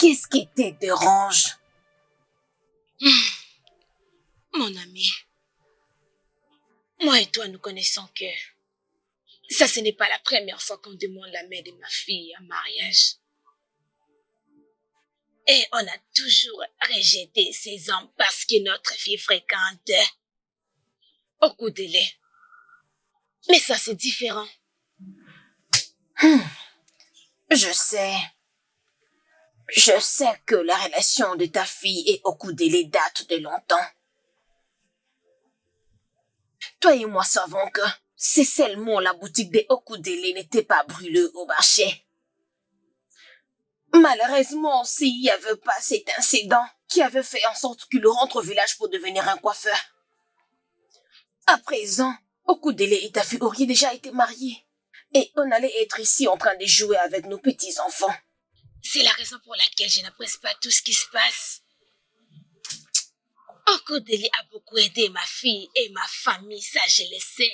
Qu'est-ce qui te dérange? Mon ami, moi et toi, nous connaissons que ça, ce n'est pas la première fois qu'on demande la main de ma fille en mariage. Et on a toujours rejeté ces hommes parce que notre fille fréquente Okudele. Mais ça, c'est différent. Je sais que la relation de ta fille et Okudele date de longtemps. Toi et moi savons que c'est seulement la boutique de Okudele n'était pas brûlée au marché. Malheureusement, s'il n'y avait pas cet incident qui avait fait en sorte qu'il rentre au village pour devenir un coiffeur. À présent, Okudele et ta fille auraient déjà été mariés. Et on allait être ici en train de jouer avec nos petits-enfants. C'est la raison pour laquelle je n'apprécie pas tout ce qui se passe. Okudele a beaucoup aidé ma fille et ma famille, ça je le sais.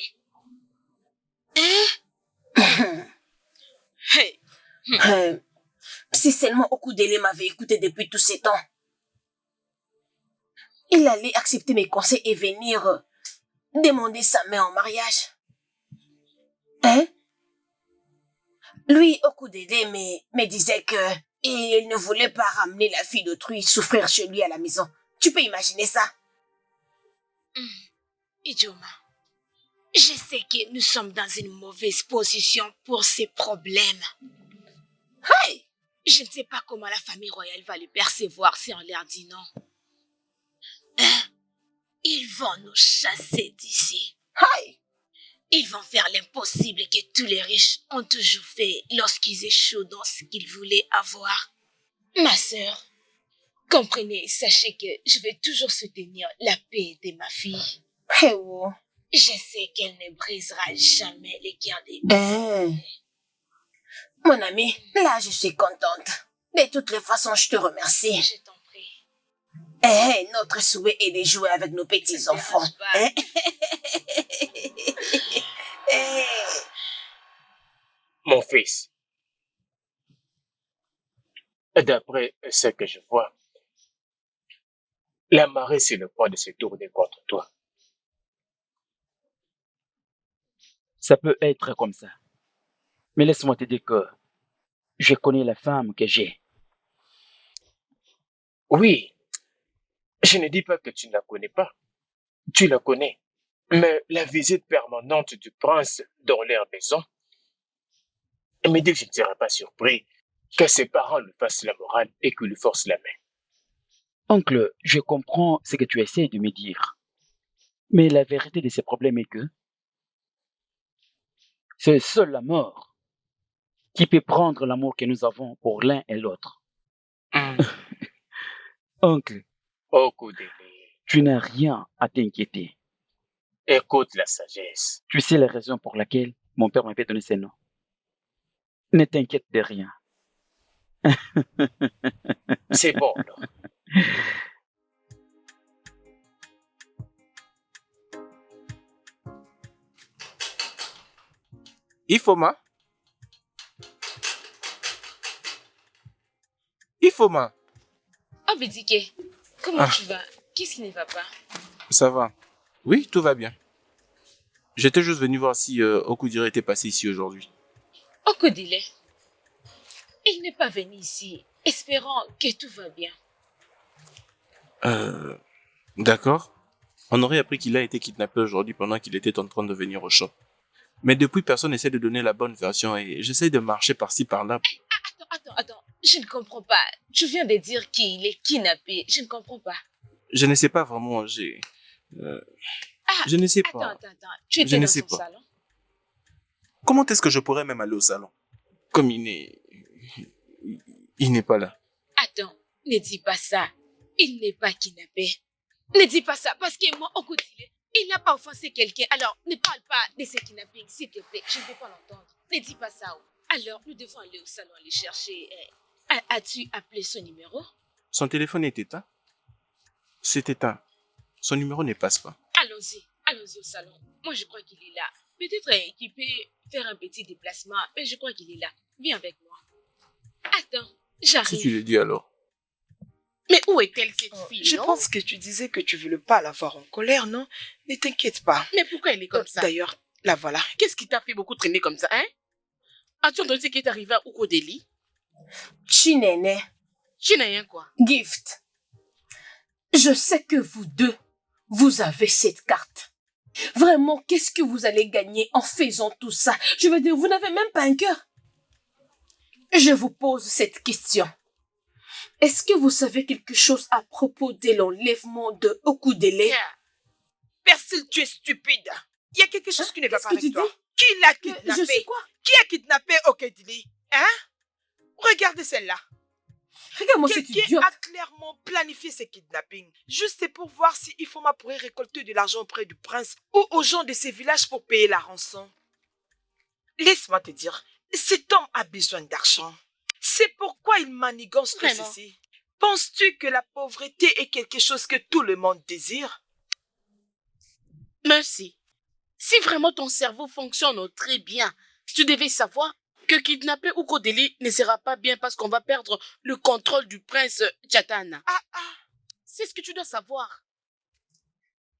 Hein? Hey. Si seulement Okudele m'avait écouté depuis tous ces temps, il allait accepter mes conseils et venir demander sa main en mariage. Hein? Lui, Okudele me disait que il ne voulait pas ramener la fille d'autrui souffrir chez lui à la maison. Tu peux imaginer ça? Ijoma, je sais que nous sommes dans une mauvaise position pour ces problèmes. Hey! Je ne sais pas comment la famille royale va le percevoir si on leur dit non. Hein? Ils vont nous chasser d'ici. Hey! Ils vont faire l'impossible que tous les riches ont toujours fait lorsqu'ils échouent dans ce qu'ils voulaient avoir. Ma sœur, comprenez, sachez que je vais toujours soutenir la paix de ma fille. Hey, oh. Je sais qu'elle ne brisera jamais les cœurs des gens. Mon ami, là je suis contente. De toutes les façons, je te remercie. Je t'en prie. Notre souhait est de jouer avec nos petits-enfants. Mon fils, d'après ce que je vois, la marée c'est le point de se tourner contre toi. Ça peut être comme ça. Mais laisse-moi te dire que je connais la femme que j'ai. Oui, je ne dis pas que tu ne la connais pas. Tu la connais. Mais la visite permanente du prince dans leur maison me dit que je ne serai pas surpris que ses parents lui fassent la morale et qu'ils lui forcent la main. Oncle, je comprends ce que tu essaies de me dire. Mais la vérité de ces problèmes est que c'est seule la mort qui peut prendre l'amour que nous avons pour l'un et l'autre. Oncle, Okudele, tu n'as rien à t'inquiéter. écoute la sagesse. Tu sais la raison pour laquelle mon père m'avait donné ce nom. Ne t'inquiète de rien. C'est bon, alors. Ifoma? Ifoma? Oh, Bidike, comment tu vas? Qu'est-ce qui ne va pas? Ça va. Oui, tout va bien. J'étais juste venu voir si Okudire était passé ici aujourd'hui. Okudile, il n'est pas venu ici, espérant que tout va bien. D'accord. On aurait appris qu'il a été kidnappé aujourd'hui pendant qu'il était en train de venir au shop. Mais depuis, personne n'essaie de donner la bonne version et j'essaie de marcher par-ci, par-là. Attends, je ne comprends pas. Tu viens de dire qu'il est kidnappé, je ne comprends pas. Je ne sais pas vraiment, je ne sais pas. Attends, tu étais dans son salon? Comment est-ce que je pourrais même aller au salon? Comme il n'est pas là. Attends, ne dis pas ça. Il n'est pas kidnappé. Ne dis pas ça, parce que moi, Okudile, il n'a pas offensé quelqu'un. Alors, ne parle pas de ce kidnapping, s'il te plaît. Je ne veux pas l'entendre. Ne dis pas ça. Alors, nous devons aller au salon, aller chercher. As-tu appelé son numéro? Son téléphone est éteint. C'est éteint. Son numéro ne passe pas. Allons-y au salon. Moi, je crois qu'il est là. Peut-être qu'il peut faire un petit déplacement, mais je crois qu'il est là. Viens avec moi. Attends, j'arrive. Si tu le dis alors. Mais où est-elle cette fille, Je non? pense que tu disais que tu ne voulais pas la voir en colère, non? Ne t'inquiète pas. Mais pourquoi elle est comme ça? D'ailleurs, la voilà. Qu'est-ce qui t'a fait beaucoup traîner comme ça, hein? As-tu entendu ce qui est arrivé à Ukodeli? Chinene, Tu n'as rien quoi? Gift, je sais que vous deux, vous avez cette carte. Vraiment, qu'est-ce que vous allez gagner en faisant tout ça? Je veux dire, vous n'avez même pas un cœur. Je vous pose cette question. Est-ce que vous savez quelque chose à propos de l'enlèvement de Okudele? Persil, tu es stupide. Il y a quelque chose qui ne va Qu'est-ce pas que avec tu toi. dis? Qui l'a kidnappé? Je sais quoi? Qui a kidnappé Okedili? Hein? Regarde celle-là. Regarde-moi cette Quelqu'un idiote. a clairement planifié ce kidnapping. Juste pour voir si Ifoma pourrait récolter de l'argent auprès du prince ou aux gens de ces villages pour payer la rançon. Laisse-moi te dire, cet homme a besoin d'argent. C'est pourquoi il manigance tout Vraiment? ceci. Penses-tu que la pauvreté est quelque chose que tout le monde désire? Merci. Si vraiment ton cerveau fonctionne très bien, tu devais savoir que kidnapper Ukodeli ne sera pas bien parce qu'on va perdre le contrôle du prince Chatana. C'est ce que tu dois savoir.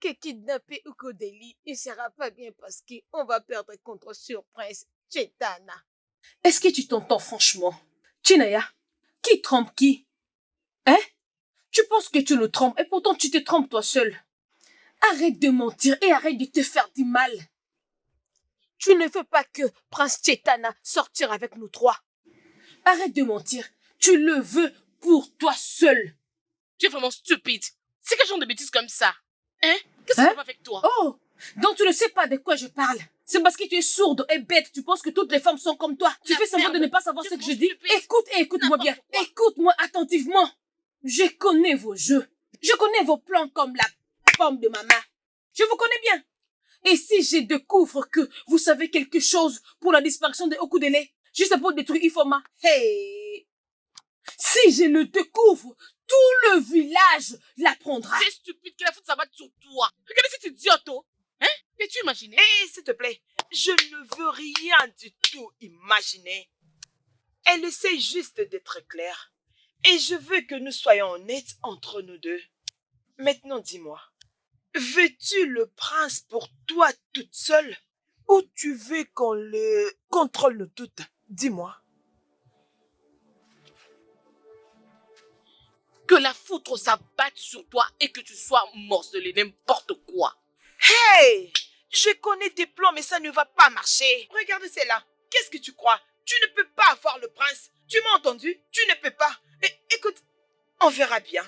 Que kidnapper Ukodeli ne sera pas bien parce qu'on va perdre contre sur prince Chetana. Est-ce que tu t'entends franchement? Chinaya, qui trompe qui? Hein? Tu penses que tu le trompes et pourtant tu te trompes toi seul. Arrête de mentir et arrête de te faire du mal. Tu ne veux pas que prince Chetana sortir avec nous trois. Arrête de mentir. Tu le veux pour toi seul. Tu es vraiment stupide. C'est quel genre de bêtises comme ça? Hein? Qu'est-ce qui va avec toi? Oh, donc tu ne sais pas de quoi je parle. C'est parce que tu es sourde et bête. Tu penses que toutes les femmes sont comme toi. Tu fais semblant de ne pas savoir ce que je dis. Écoute et écoute-moi bien. Écoute-moi attentivement. Je connais vos jeux. Je connais vos plans comme la pomme de ma main. Je vous connais bien. Et si je découvre que vous savez quelque chose pour la disparition de Okudele, juste pour détruire Ifoma, hey! Si je le découvre, tout le village l'apprendra. C'est stupide que la faute s'abatte sur toi. Regardez cette idiote, oh. Hein? Peux-tu imaginer? S'il te plaît, je ne veux rien du tout imaginer. Elle essaie juste d'être claire. Et je veux que nous soyons honnêtes entre nous deux. Maintenant, dis-moi, veux-tu le prince pour toi toute seule? Ou tu veux qu'on le contrôle nous toutes? Dis-moi. Que la foudre s'abatte sur toi et que tu sois morcelé, n'importe quoi. Hey! Je connais tes plans, mais ça ne va pas marcher. Regarde celle-là. Qu'est-ce que tu crois? Tu ne peux pas avoir le prince. Tu m'as entendu? Tu ne peux pas. Écoute, on verra bien.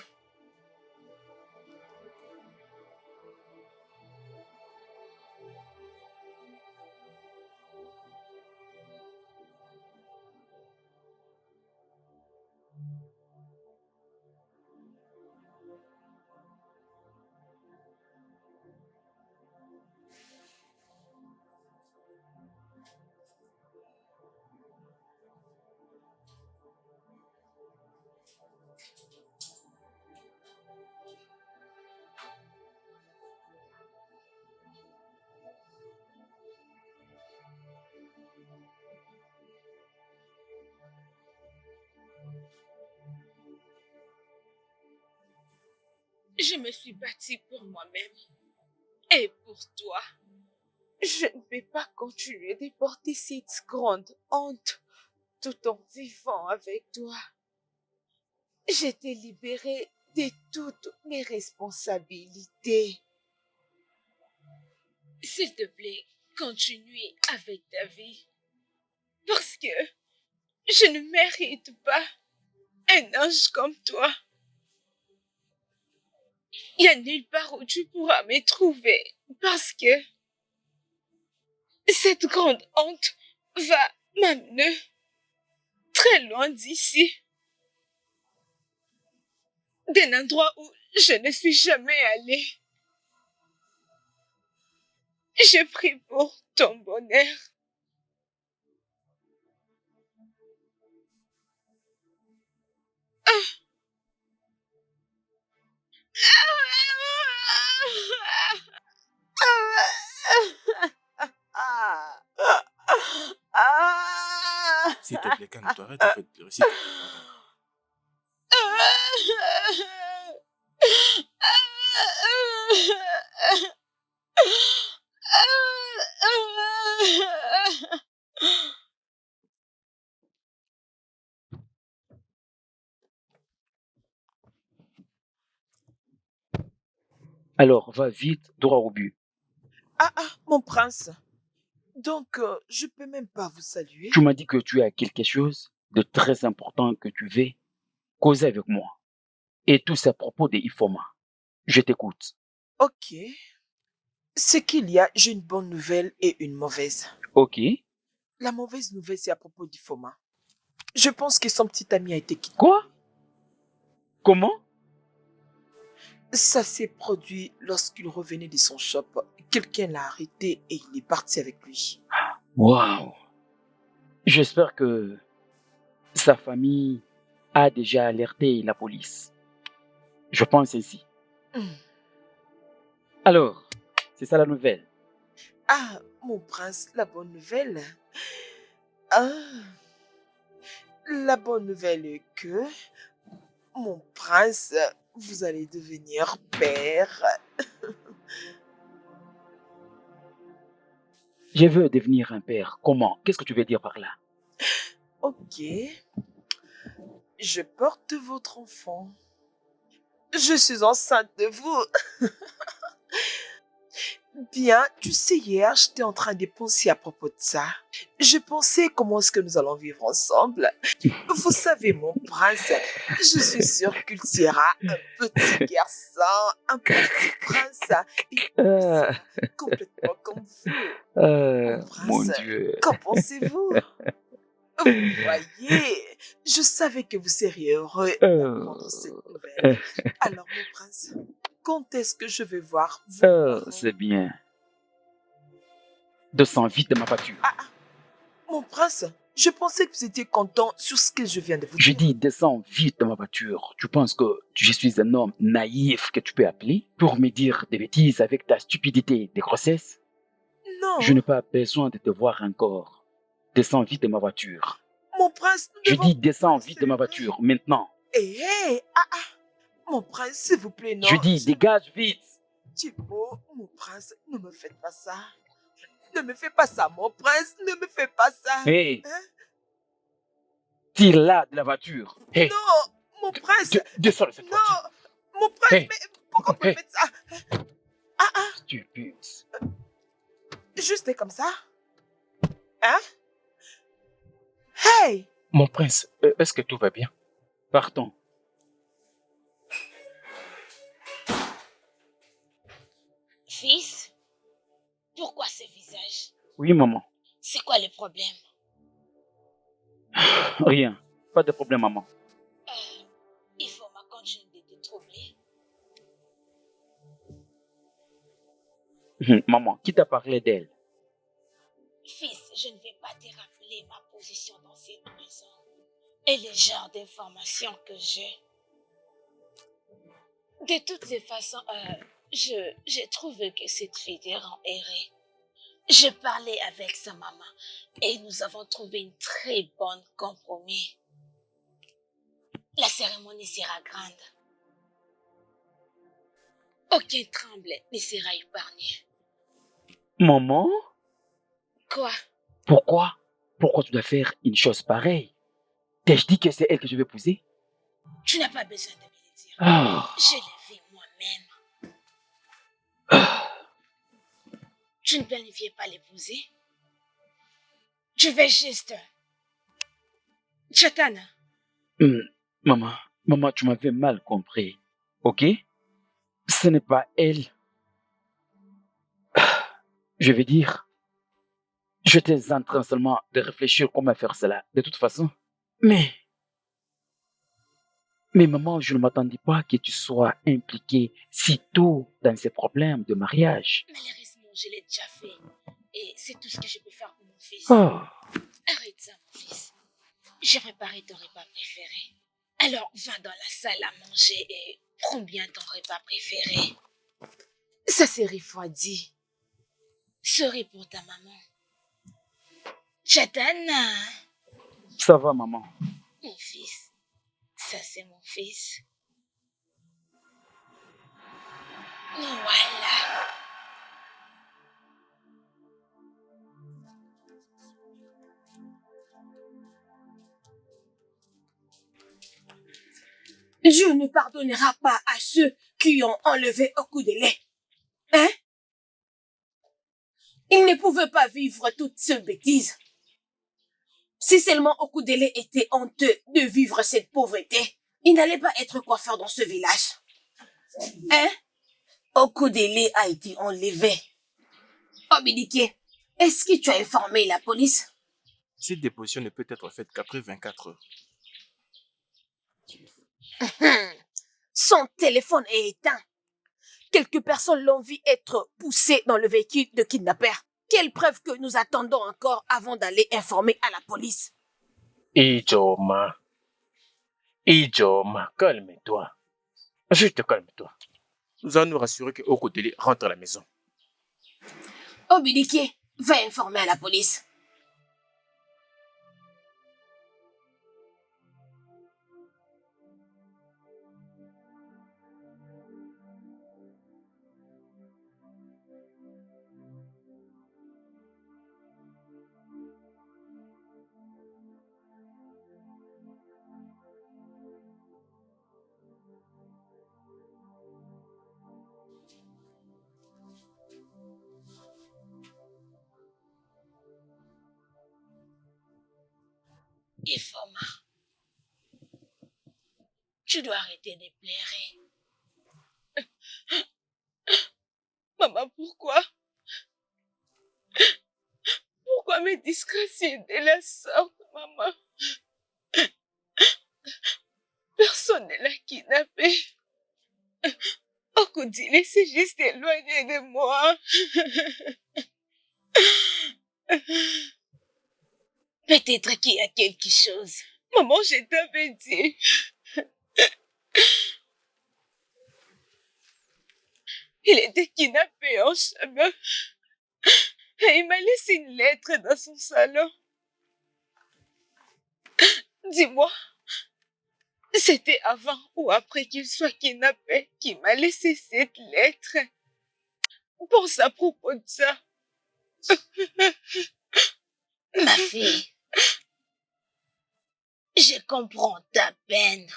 Je me suis battue pour moi-même et pour toi. Je ne vais pas continuer de porter cette grande honte tout en vivant avec toi. Je t'ai libérée de toutes mes responsabilités. S'il te plaît, continue avec ta vie. Parce que je ne mérite pas un ange comme toi. Il n'y a nulle part où tu pourras me trouver parce que cette grande honte va m'amener très loin d'ici. D'un endroit où je ne suis jamais allée. Je prie pour ton bonheur. S'il te plaît, calme-toi, arrête un peu de pleurer. S'il te plaît. Alors, va vite, droit au but. Mon prince. Donc, je peux même pas vous saluer. Tu m'as dit que tu as quelque chose de très important que tu veux causer avec moi. Et tout c'est à propos de Ifoma. Je t'écoute. Ok. Ce qu'il y a, j'ai une bonne nouvelle et une mauvaise. Ok. La mauvaise nouvelle, c'est à propos d'Ifoma. Je pense que son petit ami a été kidnappé. Quoi? Comment? Ça s'est produit lorsqu'il revenait de son shop. Quelqu'un l'a arrêté et il est parti avec lui. Waouh. J'espère que sa famille a déjà alerté la police. Je pense ainsi. Hmm. Alors, c'est ça la nouvelle. Ah, mon prince, la bonne nouvelle. Ah, la bonne nouvelle est que, mon prince, vous allez devenir père. Je veux devenir un père. Comment? Qu'est-ce que tu veux dire par là? Ok. Je porte votre enfant. Je suis enceinte de vous. Bien, tu sais, hier, j'étais en train de penser à propos de ça. Je pensais comment est-ce que nous allons vivre ensemble. Vous savez, mon prince, je suis sûre qu'il sera un petit garçon, un petit prince, et Euh, complètement comme vous. Mon mon prince, Dieu. qu'en pensez-vous? Vous voyez, je savais que vous seriez heureux d'apprendre cette nouvelle. Alors, mon prince, quand est-ce que je vais voir vos parents? C'est bien. Descends vite de ma voiture. Mon prince, je pensais que vous étiez content sur ce que je viens de vous Je dire. dis, descends vite de ma voiture. Tu penses que je suis un homme naïf que tu peux appeler pour me dire des bêtises avec ta stupidité de grossesse? Non, Je n'ai pas besoin de te voir encore. Descends vite de ma voiture. mon prince, nous Je devons dis, descends vous vite de ma célébrer. voiture, maintenant. Mon prince, s'il vous plaît, non. Je dis, dégage vite. Thibaut, mon prince, ne me faites pas ça. Ne me fais pas ça, mon prince, ne me fais pas ça. Hé, Hein? tire-la de la voiture. Hé, Non, mon prince, descends de cette voiture. non, mon prince, Hey. mais pourquoi vous me Hey. faites ça? Stupide. Juste comme ça? Hein? Hey! Mon prince, est-ce que tout va bien? Partons. Fils, pourquoi ce visage? Oui, maman. C'est quoi le problème? Rien. Pas de problème, maman. Il faut ma continue de te troubler. Maman, qui t'a parlé d'elle? Fils, je ne vais pas te rappeler ma position dans cette maison et le genre d'informations que j'ai. De toutes les façons, je trouve que cette fille est errée. Je parlais avec sa maman et nous avons trouvé une très bonne compromis. La cérémonie sera grande. Aucun tremble ne sera épargné. Maman? Quoi? Pourquoi? Pourquoi tu dois faire une chose pareille? T'ai-je dit que c'est elle que je vais épouser? Tu n'as pas besoin de me le dire. Ah. Je l'ai vu moi-même. Tu ne planifiais pas l'épouser? Je vais juste... Chatana, Maman, tu m'avais mal compris. Ok? Ce n'est pas elle. Je veux dire, j'étais en train seulement de réfléchir comment faire cela, de toute façon. Mais maman, je ne m'attendais pas que tu sois impliquée si tôt dans ces problèmes de mariage. malheureusement, je l'ai déjà fait. Et c'est tout ce que je peux faire pour mon fils. Oh, Arrête ça, mon fils. J'ai préparé ton repas préféré. Alors, va dans la salle à manger et prends bien ton repas préféré. Ça s'est refroidi. Souris pour ta maman. Chatana, ça va, maman. mon fils. Ça, c'est mon fils. Voilà. Dieu ne pardonnera pas à ceux qui ont enlevé Okudele. Il ne pouvait pas vivre toute cette bêtise. Si seulement Okudele était honteux de vivre cette pauvreté, il n'allait pas être coiffeur dans ce village. Hein? Okudele a été enlevé. Obidike, est-ce que tu as informé la police? Cette déposition ne peut être faite qu'après 24 heures. Son téléphone est éteint. Quelques personnes l'ont vu être poussé dans le véhicule de kidnappeur. Quelle preuve que nous attendons encore avant d'aller informer à la police? Ijoma, calme-toi. Juste calme-toi. Nous allons nous rassurer que Okudele rentre à la maison. Obidike, va informer à la police. Ifoma, tu dois arrêter de pleurer. Maman, pourquoi? Pourquoi me disgracier de la sorte, maman? Personne ne l'a kidnappé. Okudile s'est juste éloigné de moi. Peut-être qu'il y a quelque chose. Maman, je t'avais dit. Il était kidnappé en chemin. Et il m'a laissé une lettre dans son salon. Dis-moi, c'était avant ou après qu'il soit kidnappé qu'il m'a laissé cette lettre? Pense à propos de ça. Ma fille, je comprends ta peine.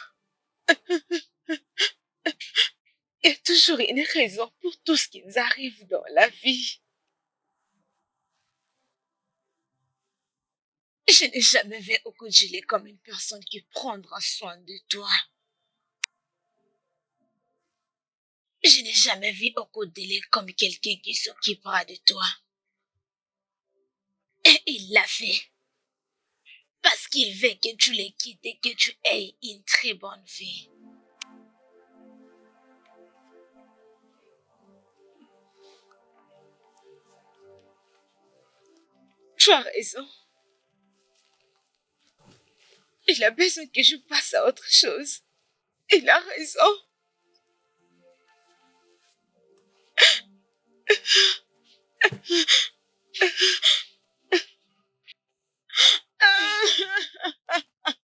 Il y a toujours une raison pour tout ce qui nous arrive dans la vie. Je n'ai jamais vu Okudile comme une personne qui prendra soin de toi. Je n'ai jamais vu Okudile comme quelqu'un qui s'occupera de toi. Et il l'a fait. Parce qu'il veut que tu les quittes et que tu aies une très bonne vie. Tu as raison. Il a besoin que je passe à autre chose. Il a raison.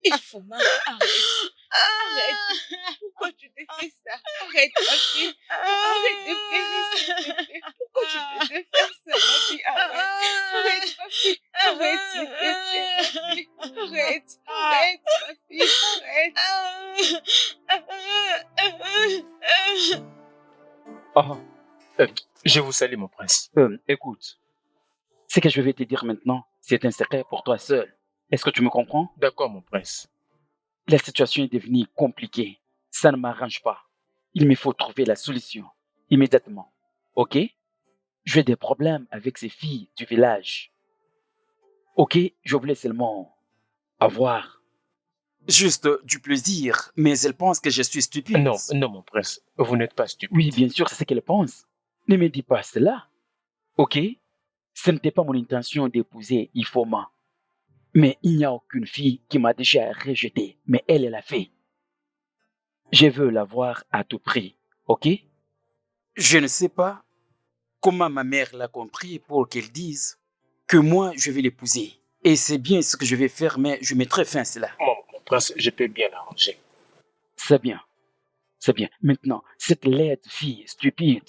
Il faut arrête. Arrête. Pourquoi tu te fais ça? Arrête, ma fille. Arrête de pleurer, s'il te plaît. Pourquoi tu te fais faire ça, ma fille? Arrête, ma fille. Arrête, s'il te plaît, ma fille. Arrête, ma fille. Arrête. Je vous salue, mon prince. Écoute, ce que je vais te dire maintenant, c'est un secret pour toi seul. Est-ce que tu me comprends? D'accord, mon prince. La situation est devenue compliquée. Ça ne m'arrange pas. Il me faut trouver la solution immédiatement. Ok? J'ai des problèmes avec ces filles du village. Ok? Je voulais seulement avoir juste du plaisir, mais elle pense que je suis stupide. Non, mon prince. Vous n'êtes pas stupide. Oui, bien sûr, c'est ce qu'elle pense. Ne me dis pas cela. Ok? Ce n'était pas mon intention d'épouser Ifoma. Mais il n'y a aucune fille qui m'a déjà rejeté. Mais elle l'a fait. Je veux l'avoir à tout prix. Ok? Je ne sais pas comment ma mère l'a compris pour qu'elle dise que moi, je vais l'épouser. Et c'est bien ce que je vais faire, mais je mettrai fin à cela. Mon prince, je peux bien l'arranger. C'est bien. C'est bien. Maintenant, cette laide fille stupide,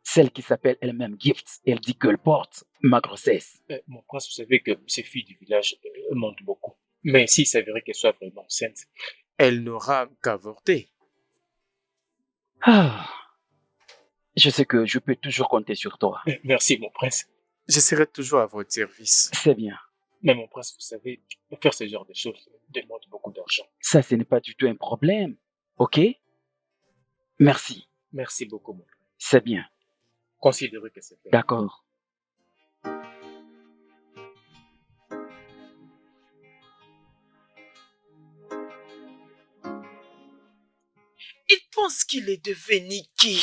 celle qui s'appelle elle-même Gift, elle dit qu'elle porte ma grossesse. Mon prince, vous savez que ces filles du village mentent beaucoup. Mais s'il s'avérait qu'elle soit vraiment enceinte, elle n'aura qu'avorter. Ah, je sais que je peux toujours compter sur toi. Merci, mon prince. Je serai toujours à votre service. C'est bien. Mais mon prince, vous savez, faire ce genre de choses demande beaucoup d'argent. Ça, ce n'est pas du tout un problème. OK? Merci. Merci beaucoup, mon prince. C'est bien. Considérez que c'est fait. D'accord. Il pense qu'il est devenu qui?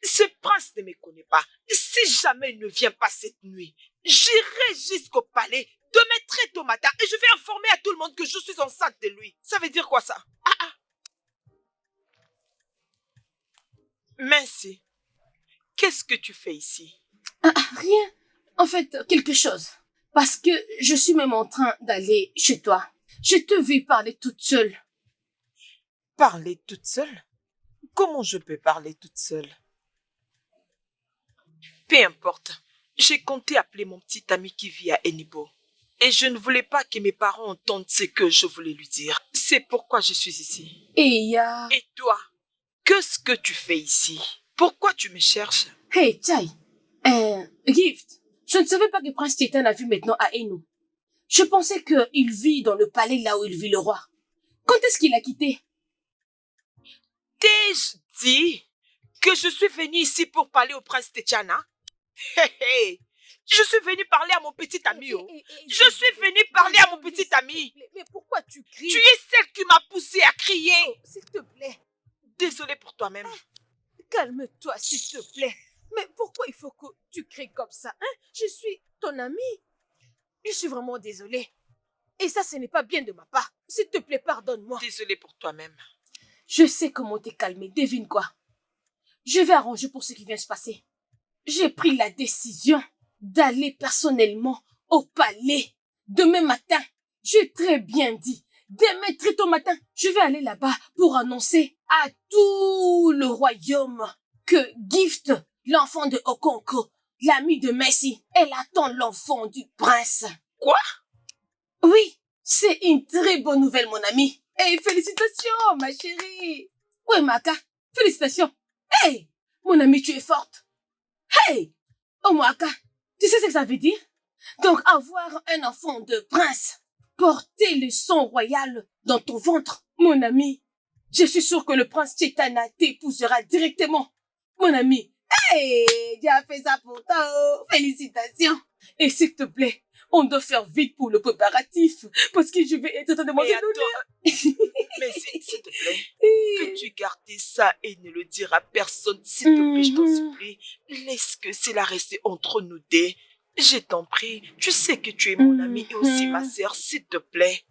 Ce prince ne me connaît pas. Si jamais il ne vient pas cette nuit, j'irai jusqu'au palais de mes très tôt matin et je vais informer à tout le monde que je suis enceinte de lui. Ça veut dire quoi ça? Merci. Qu'est-ce que tu fais ici? Rien. En fait, quelque chose. Parce que je suis même en train d'aller chez toi. Je te vis parler toute seule. Parler toute seule? Comment je peux parler toute seule? Peu importe. J'ai compté appeler mon petit ami qui vit à Enibo. Et je ne voulais pas que mes parents entendent ce que je voulais lui dire. C'est pourquoi je suis ici. Et Et toi, qu'est-ce que tu fais ici? Pourquoi tu me cherches? Hey, Chai. Gift. Je ne savais pas que Prince Titan a vu maintenant à Enu. Je pensais qu'il vit dans le palais là où il vit le roi. Quand est-ce qu'il a quitté? T'ai-je dit que je suis venue ici pour parler au prince Techana? Je suis venue parler à mon petit ami. Je suis venue parler à mon petit ami. Mais pourquoi tu cries? Tu es celle qui m'a poussée à crier. S'il te plaît. Désolée pour toi-même. Calme-toi, s'il te plaît. Mais pourquoi il faut que tu cries comme ça, hein? Je suis ton amie. Je suis vraiment désolée. Et ça, ce n'est pas bien de ma part. S'il te plaît, pardonne-moi. Désolée pour toi-même. Je sais comment t'es calmé. Devine quoi? Je vais arranger pour ce qui vient se passer. J'ai pris la décision d'aller personnellement au palais demain matin. J'ai très bien dit. Demain très tôt matin, je vais aller là-bas pour annoncer à tout le royaume que Gift, l'enfant de Okonko, l'ami de Messi, elle attend l'enfant du prince. Quoi? Oui, c'est une très bonne nouvelle, mon ami. Hey, félicitations, ma chérie. Ouais, Maka, félicitations. Hey, mon ami, tu es forte. Hey, oh, Maka, tu sais ce que ça veut dire? Donc, avoir un enfant de prince, porter le sang royal dans ton ventre, mon ami. Je suis sûre que le prince Chetana t'épousera directement, mon ami. Hey, tu as fait ça pour toi, oh. Félicitations. Et s'il te plaît, on doit faire vite pour le préparatif, parce que je vais être en train de manger mais s'il te plaît, peux-tu garder ça et ne le dire à personne, s'il te plaît, je t'en supplie. Laisse que cela reste entre nous deux. Je t'en prie, tu sais que tu es mon ami et aussi ma sœur, s'il te plaît.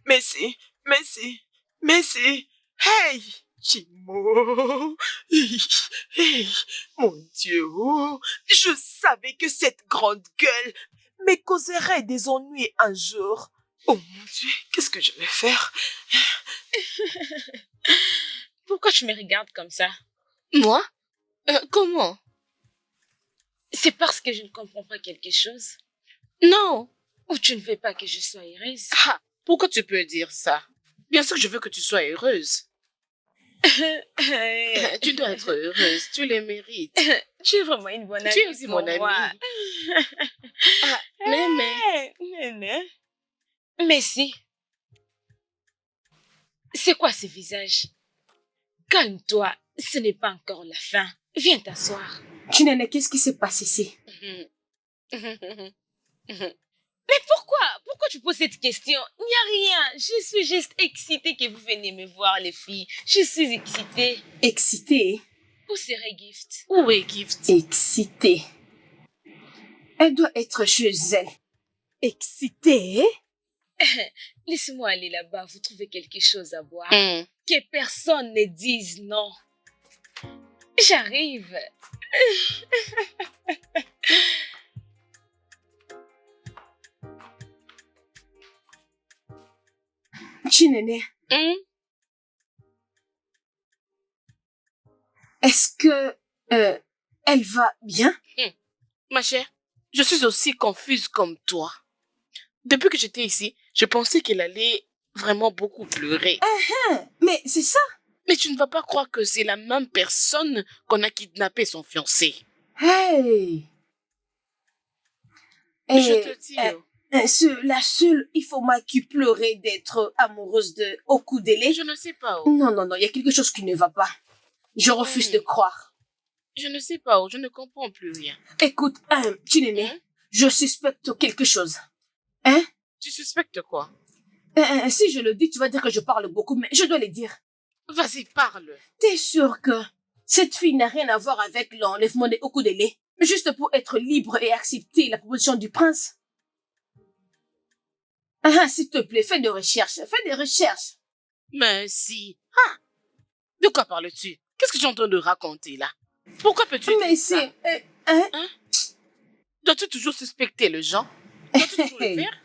Merci. Hey, Chimo. Hey, mon Dieu. Je savais que cette grande gueule me causerait des ennuis un jour. Oh mon Dieu, qu'est-ce que je vais faire? Pourquoi tu me regardes comme ça? Moi? Comment? C'est parce que je ne comprends pas quelque chose? Non. Ou tu ne veux pas que je sois heureuse? Ah, pourquoi tu peux dire ça? Bien sûr que je veux que tu sois heureuse. Tu dois être heureuse, tu le mérites. Tu es vraiment une bonne amie. Tu es aussi mon amie. Merci. C'est quoi ce visage? Calme-toi, ce n'est pas encore la fin. Viens t'asseoir. Chinene, qu'est-ce qui se passe ici? Mais pourquoi tu poses cette question? Il n'y a rien. Je suis juste excitée que vous veniez me voir, les filles. Je suis excitée. Excitée? Où serait Gift? Où est Gift? Excitée. Elle doit être chez elle. Excitée? Laisse-moi aller là-bas, vous trouvez quelque chose à boire. Que personne ne dise non. J'arrive. Chinene, est-ce que elle va bien? Ma chère, je suis aussi confuse comme toi. Depuis que j'étais ici, je pensais qu'elle allait vraiment beaucoup pleurer. Mais c'est ça. Mais tu ne vas pas croire que c'est la même personne qu'on a kidnappé son fiancé. Hey! Je te dis. La seule Ifoma qui pleurait d'être amoureuse de Okudele. Je ne sais pas. Non, il y a quelque chose qui ne va pas. Je refuse de croire. Je ne sais pas, je ne comprends plus rien. Écoute, Chinene, je suspecte quelque chose. Tu suspectes quoi? Si je le dis, tu vas dire que je parle beaucoup, mais je dois le dire. Vas-y, parle. T'es sûr que cette fille n'a rien à voir avec l'enlèvement de Okudele, juste pour être libre et accepter la proposition du prince? S'il te plaît, fais des recherches. Mais si. De quoi parles-tu? Qu'est-ce que tu es en train de raconter là? Pourquoi peux-tu dire ça? Dois-tu toujours suspecter les gens? Dois-tu toujours le faire?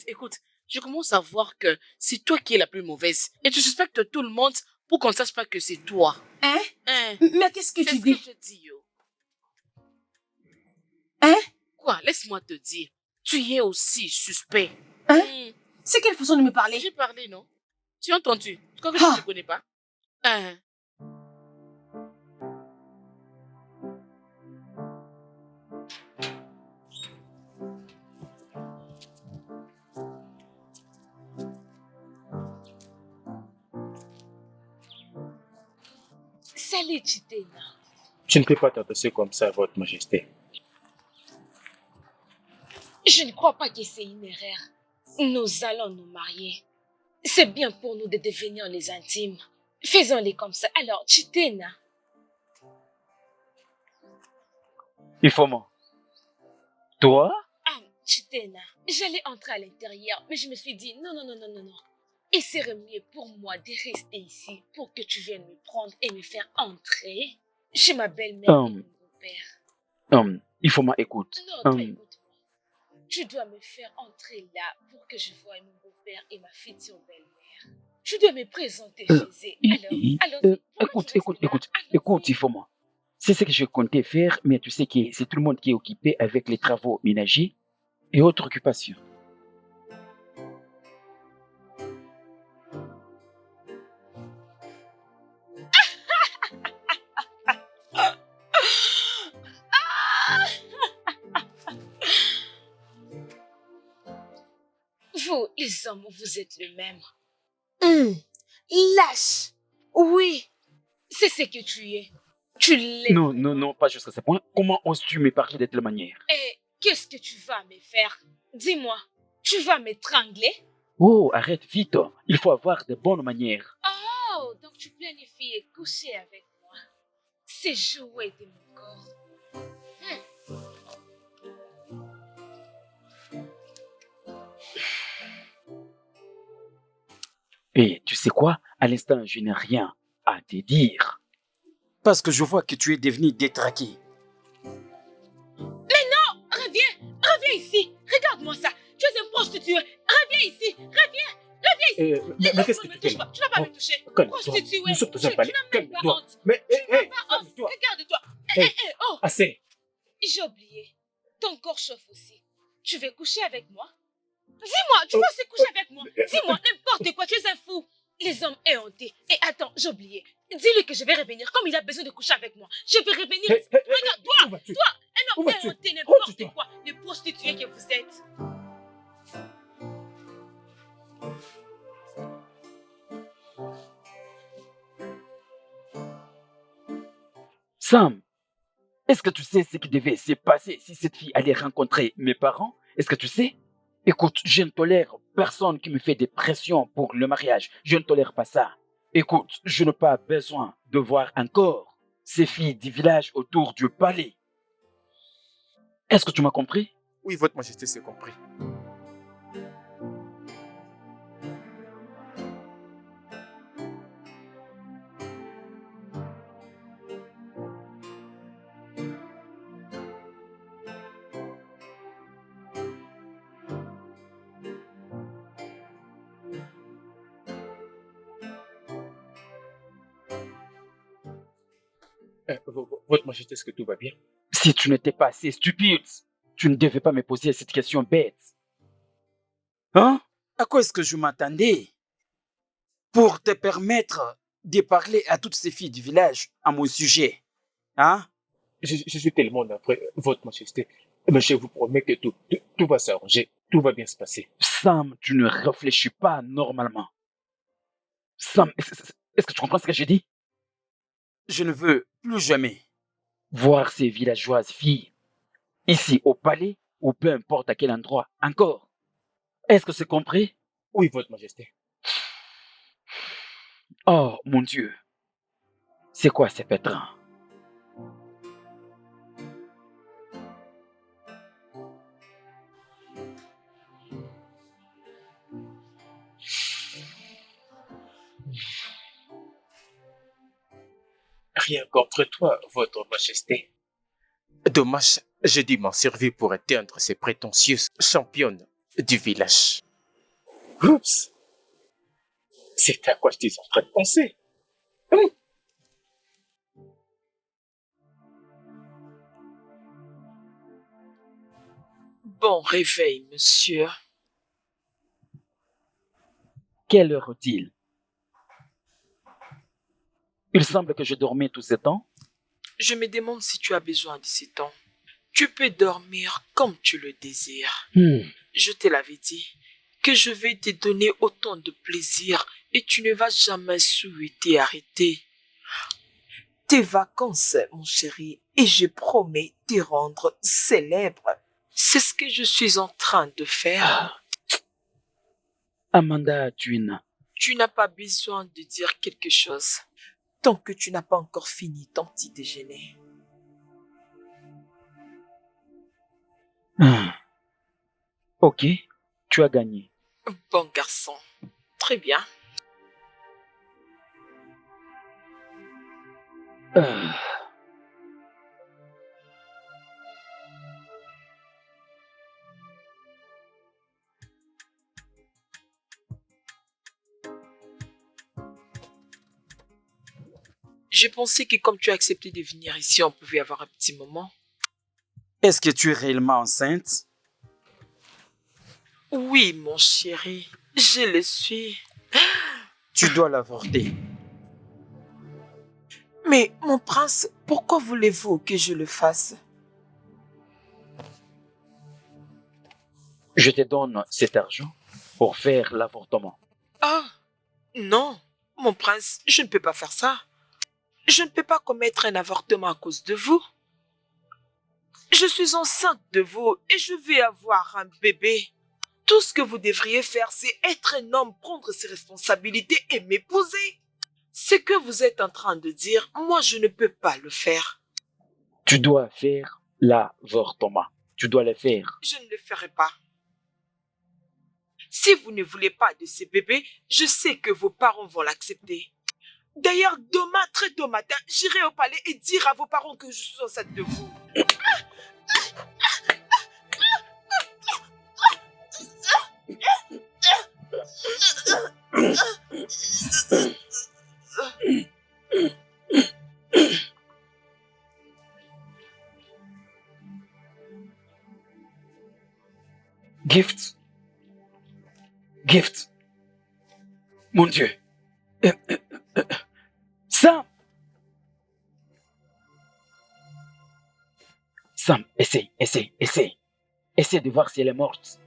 Écoute, je commence à voir que c'est toi qui es la plus mauvaise. Et tu suspectes tout le monde pour qu'on ne sache pas que c'est toi. Mais qu'est-ce que tu dis? C'est ce que je dis, yo. Quoi? Laisse-moi te dire. Tu es aussi suspect. C'est quelle façon de me parler? J'ai parlé, non? Tu as entendu? Tu crois que je ne te connais pas? Salut, Chitena. Je ne peux pas t'adresser comme ça, Votre Majesté. Je ne crois pas que c'est une erreur. Nous allons nous marier. C'est bien pour nous de devenir les intimes. Faisons-les comme ça. Alors, Chitena. Ifoma. Toi? Chitena, j'allais entrer à l'intérieur, mais je me suis dit, non. Et c'est mieux pour moi de rester ici pour que tu viennes me prendre et me faire entrer chez ma belle-mère et mon beau-père. Ifoma, écoute. Non, écoute-moi. Tu dois me faire entrer là pour que je voie mon beau-père et ma future belle-mère. Tu dois me présenter chez eux. Écoute, Ifoma. C'est ce que je comptais faire, mais tu sais que c'est tout le monde qui est occupé avec les travaux ménagers et autres occupations. Vous, les hommes, vous êtes le même. Lâche. Oui. C'est ce que tu es. Tu l'es. Non, pas jusqu'à ce point. Comment oses-tu me parler de telle manière? Et qu'est-ce que tu vas me faire? Dis-moi, tu vas m'étrangler? Oh, arrête vite. Il faut avoir de bonnes manières. Oh, donc tu planifies coucher avec moi. C'est jouer de mon corps. Et tu sais quoi? À l'instant, je n'ai rien à te dire. Parce que je vois que tu es devenu détraqué. Mais non! Reviens ici! Regarde-moi ça! Tu es un prostitué! Reviens ici! Reviens ici! Mais qu'est-ce que tu fais là? Tu n'as pas me toucher! Prostituée! Nous sommes dans un Tu palais. n'as même pas honte! Mais, calme-toi! Regarde-toi! Oh! Assez! J'ai oublié. Ton corps chauffe aussi. Tu veux coucher avec moi? Dis-moi, tu vas se coucher avec moi? Dis-moi n'importe quoi, tu es un fou! Les hommes éhontés. Et attends, j'ai oublié. Dis-lui que je vais revenir comme il a besoin de coucher avec moi. Je vais revenir. Regarde, toi, un homme éhonté, n'importe quoi. Les prostituées que vous êtes. Sam, est-ce que tu sais ce qui devait se passer si cette fille allait rencontrer mes parents? Est-ce que tu sais? Écoute, je ne tolère personne qui me fait des pressions pour le mariage. Je ne tolère pas ça. Écoute, je n'ai pas besoin de voir encore ces filles du village autour du palais. Est-ce que tu m'as compris? Oui, Votre Majesté, c'est compris. Votre Majesté, est-ce que tout va bien? Si tu n'étais pas assez stupide, tu ne devais pas me poser cette question bête. Hein? À quoi est-ce que je m'attendais? pour te permettre de parler à toutes ces filles du village à mon sujet. Hein? Je suis tellement navré, Votre Majesté. Mais je vous promets que tout va s'arranger. Tout va bien se passer. Sam, tu ne réfléchis pas normalement. Sam, est-ce que tu comprends ce que j'ai dit? Je ne veux plus jamais Voir ces villageoises filles, ici au palais, ou peu importe à quel endroit, encore. Est-ce que c'est compris? Oui, Votre Majesté. Oh, mon Dieu. C'est quoi ces pétrins? Rien contre toi, Votre Majesté. Dommage, j'ai dû m'en servir pour éteindre ces prétentieuses championnes du village. Oups! C'est à quoi je suis en train de penser. Bon réveil, monsieur. Quelle heure est-il? Il semble que je dormais tout ce temps. Je me demande si tu as besoin de ce temps. Tu peux dormir comme tu le désires. Je te l'avais dit que je vais te donner autant de plaisir et tu ne vas jamais souhaiter arrêter. Tes vacances, mon chéri, et je promets te rendre célèbre. C'est ce que je suis en train de faire. Amanda Twin. Tu n'as pas besoin de dire quelque chose tant que tu n'as pas encore fini ton petit déjeuner. Ok, tu as gagné. Bon garçon. Très bien. J'ai pensé que comme tu as accepté de venir ici, on pouvait avoir un petit moment. Est-ce que tu es réellement enceinte? Oui, mon chéri, je le suis. Tu dois l'avorter. Mais, mon prince, pourquoi voulez-vous que je le fasse? Je te donne cet argent pour faire l'avortement. Ah, non, mon prince, je ne peux pas faire ça. Je ne peux pas commettre un avortement à cause de vous. Je suis enceinte de vous et je vais avoir un bébé. Tout ce que vous devriez faire, c'est être un homme, prendre ses responsabilités et m'épouser. Ce que vous êtes en train de dire, moi, je ne peux pas le faire. Tu dois faire l'avortement. Tu dois le faire. Je ne le ferai pas. Si vous ne voulez pas de ce bébé, je sais que vos parents vont l'accepter. D'ailleurs, demain, très tôt matin, j'irai au palais et dire à vos parents que je suis enceinte de vous. Gift. Gift. Mon Dieu. Sam. Sam, essaie. Essaie de voir si elle est morte.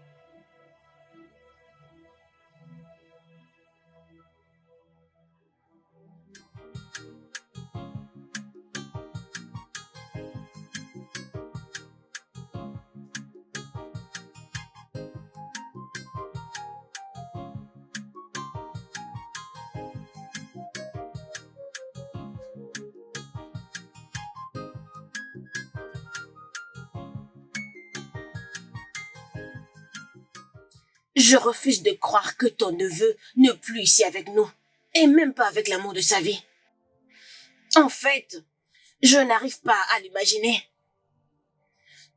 Je refuse de croire que ton neveu n'est plus ici avec nous, et même pas avec l'amour de sa vie. En fait, je n'arrive pas à l'imaginer.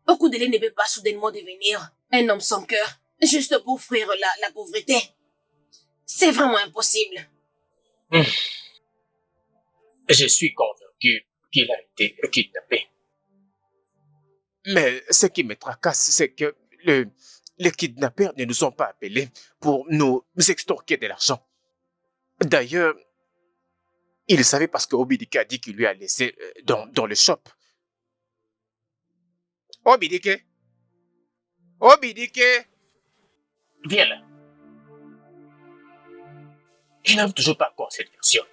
Okudele ne peut pas soudainement devenir un homme sans cœur, juste pour offrir la pauvreté. C'est vraiment impossible. Je suis convaincu qu'il a été kidnappé. Mais ce qui me tracasse, c'est que les kidnappeurs ne nous ont pas appelés pour nous extorquer de l'argent. D'ailleurs, il savait parce que Obidike a dit qu'il lui a laissé dans le shop. Obidike! Obidike! Viens là. Je n'aime toujours pas encore cette version.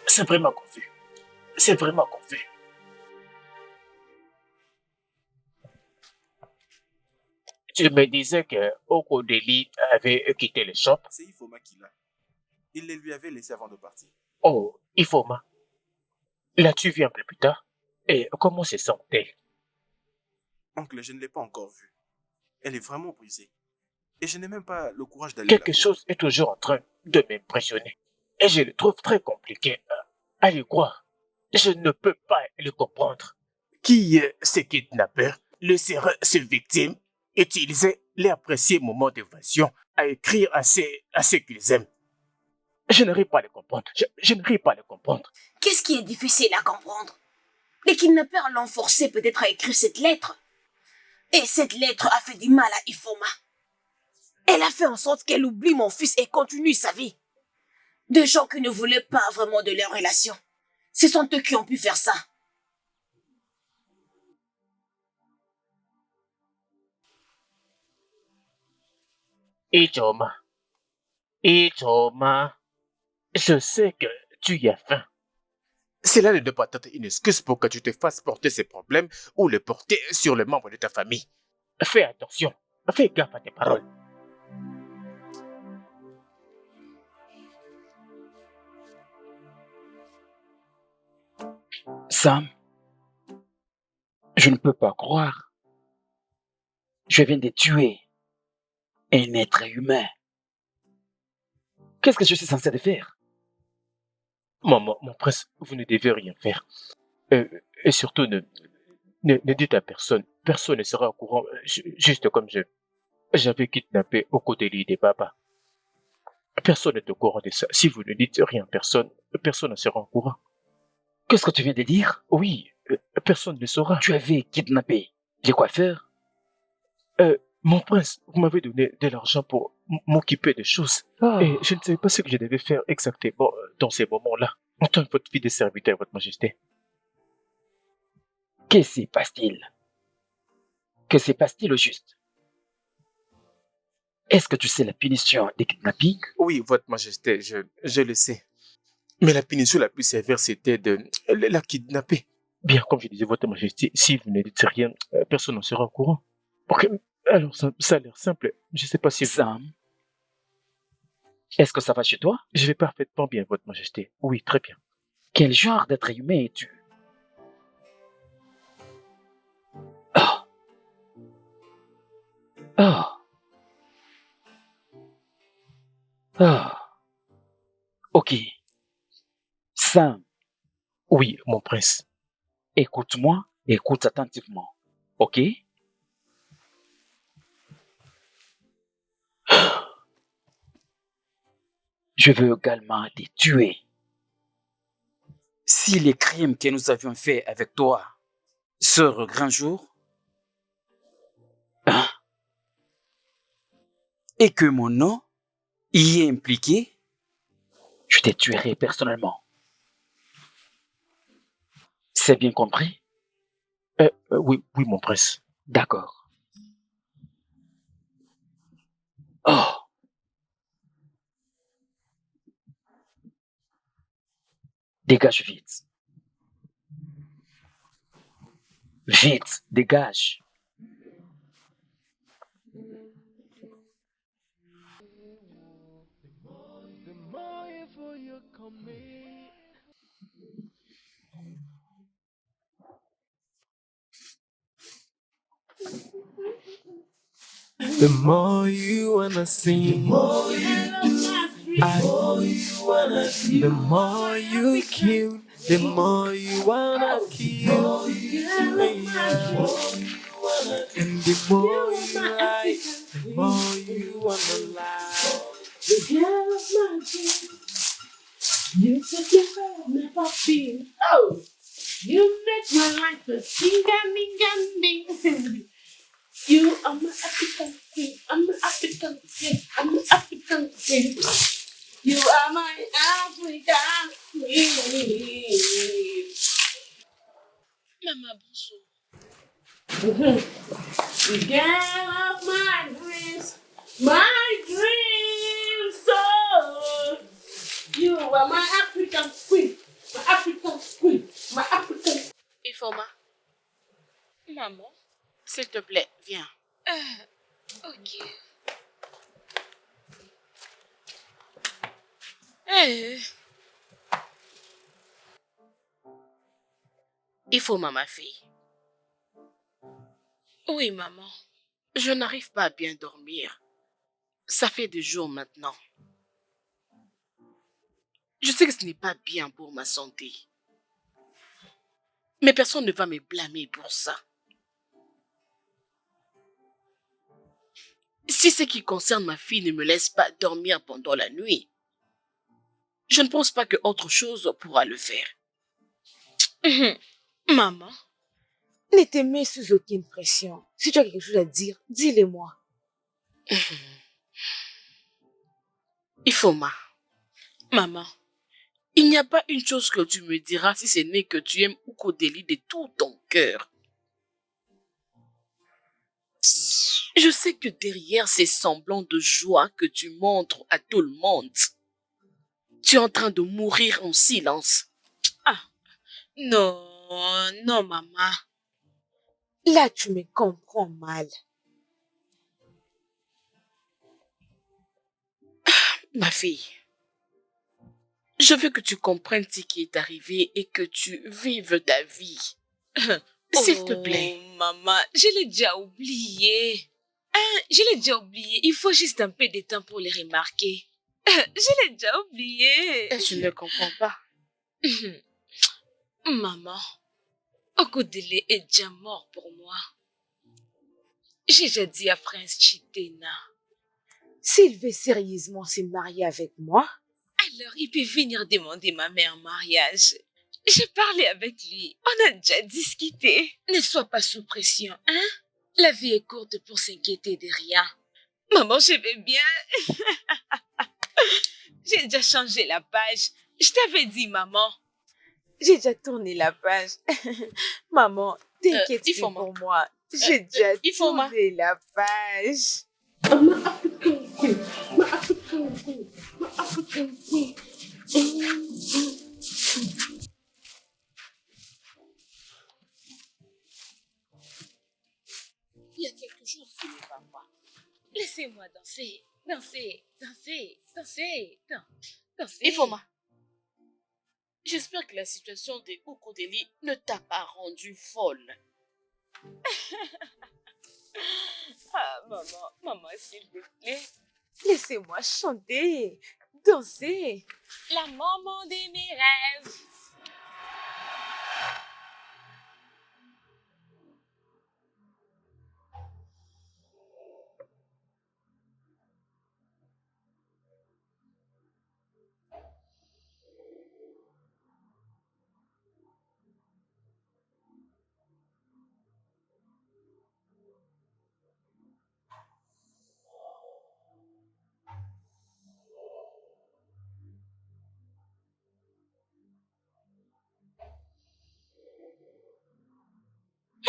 C'est vraiment confus. C'est vraiment confus. Tu me disais que Okodeli avait quitté le shop. C'est Ifoma qui l'a. Il les lui avait laissés avant de partir. Oh, Ifoma. L'as-tu vu un peu plus tard? Et comment se sent-elle? Oncle, je ne l'ai pas encore vue. Elle est vraiment brisée. Et je n'ai même pas le courage d'aller Quelque la voir. chose est toujours en train de m'impressionner. Et je le trouve très compliqué à le croire. Je ne peux pas le comprendre. Qui, ces kidnappeurs, laisseraient ces victimes utiliser leurs précieux moments d'évasion à écrire à ceux qu'ils aiment? Je n'arrive pas à le comprendre. Je n'arrive pas à le comprendre. Qu'est-ce qui est difficile à comprendre? Les kidnappeurs l'ont forcé peut-être à écrire cette lettre. Et cette lettre a fait du mal à Ifoma. Elle a fait en sorte qu'elle oublie mon fils et continue sa vie. Deux gens qui ne voulaient pas vraiment de leur relation. Ce sont eux qui ont pu faire ça. Ichoma, je sais que tu y as faim. Cela ne doit pas être une excuse pour que tu te fasses porter ces problèmes ou les porter sur les membres de ta famille. Fais attention. Fais gaffe à tes paroles. Sam, je ne peux pas croire. Je viens de tuer un être humain. Qu'est-ce que je suis censé de faire? Mon prince, vous ne devez rien faire. Et surtout, ne dites à personne. Personne ne sera au courant, juste comme j'avais kidnappé Okodeli de Baba. Personne n'est au courant de ça. Si vous ne dites rien à personne, personne ne sera au courant. Qu'est-ce que tu viens de dire? Oui, personne ne saura. Tu avais kidnappé les coiffeurs? Mon prince, vous m'avez donné de l'argent pour m'occuper des choses. Et je ne savais pas ce que je devais faire exactement dans ces moments-là. En tant que votre fille de serviteur, votre majesté. Que se passe-t-il? Que se passe-t-il au juste? Est-ce que tu sais la punition des kidnappings? Oui, votre majesté, je le sais. Mais la punition la plus sévère, c'était de la kidnapper. Bien, comme je disais, votre majesté, si vous ne dites rien, personne n'en sera au courant. Ok, alors ça a l'air simple. Je ne sais pas si... Sam, est-ce que ça va chez toi? Je vais parfaitement bien, votre majesté. Oui, très bien. Quel genre d'être humain es-tu? Oh. Oh. Oh. Ok. Sam, Oui, mon prince. écoute-moi, écoute attentivement. Ok? Je veux également te tuer. Si les crimes que nous avions faits avec toi sortent au grand jour, hein, et que mon nom y est impliqué, je te tuerai personnellement. C'est bien compris? Oui, mon prince. D'accord. Oh. Dégage vite. Vite, dégage. The more you wanna sing, the more you kill, the more you wanna kill. Yeah. And the more you lie, the more you wanna lie. You took your love, never feel. Oh, you make my life a sing-a-ling-a-ling. You are my African queen. I'm an African queen. I'm an African queen. You are my African queen. Maman, bonjour. The girl of my dreams. My dreams. So you are my African queen. My African queen. My African. Ifoma. Maman, s'il te plaît, viens. Ok. Ifoma, ma fille. Oui, maman. Je n'arrive pas à bien dormir. Ça fait des jours maintenant. Je sais que ce n'est pas bien pour ma santé. Mais personne ne va me blâmer pour ça. Si ce qui concerne ma fille ne me laisse pas dormir pendant la nuit, je ne pense pas que autre chose pourra le faire. Maman. Ne te mets sous aucune pression. Si tu as quelque chose à dire, dis-le-moi. Ifoma. Maman. Il n'y a pas une chose que tu me diras si ce n'est que tu aimes Ukodeli de tout ton cœur. Je sais que derrière ces semblants de joie que tu montres à tout le monde, tu es en train de mourir en silence. Ah, non, non, maman. Là, tu me comprends mal. Ma fille, je veux que tu comprennes ce qui est arrivé et que tu vives ta vie. S'il te plaît. Oh, maman, je l'ai déjà oublié. Je l'ai déjà oublié. Il faut juste un peu de temps pour les remarquer. Je l'ai déjà oublié. Je ne comprends pas. Maman, Okodele est déjà mort pour moi. J'ai déjà dit à Prince Chitena. S'il veut sérieusement se marier avec moi, alors il peut venir demander ma mère en mariage. J'ai parlé avec lui. On a déjà discuté. Ne sois pas sous pression, hein? La vie est courte pour s'inquiéter de rien. Maman, je vais bien. J'ai déjà changé la page. Je t'avais dit, maman. J'ai déjà tourné la page. Maman, t'inquiète pas pour moi. J'ai déjà tourné la page. I'm an African queen. My African queen. My African queen. Il y a quelque chose qui ne va pas. Laissez-moi danser, danser, danser, danser, danser. Ifoma, j'espère que la situation de Ukodeli ne t'a pas rendue folle. Ah, maman, s'il vous plaît, laissez-moi chanter, danser. La maman de mes rêves.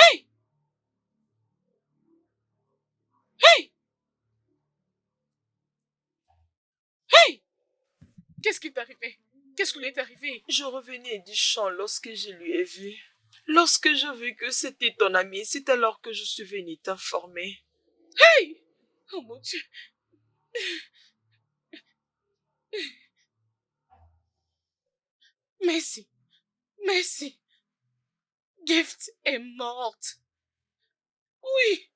Hey! Hey! Hey! Qu'est-ce qui t'est arrivé? Qu'est-ce qui lui est arrivé? Je revenais du champ lorsque je lui ai vu. Lorsque je vis que c'était ton ami, c'est alors que je suis venue t'informer. Hey! Oh mon Dieu! Merci. Merci. Gift est morte. Oui.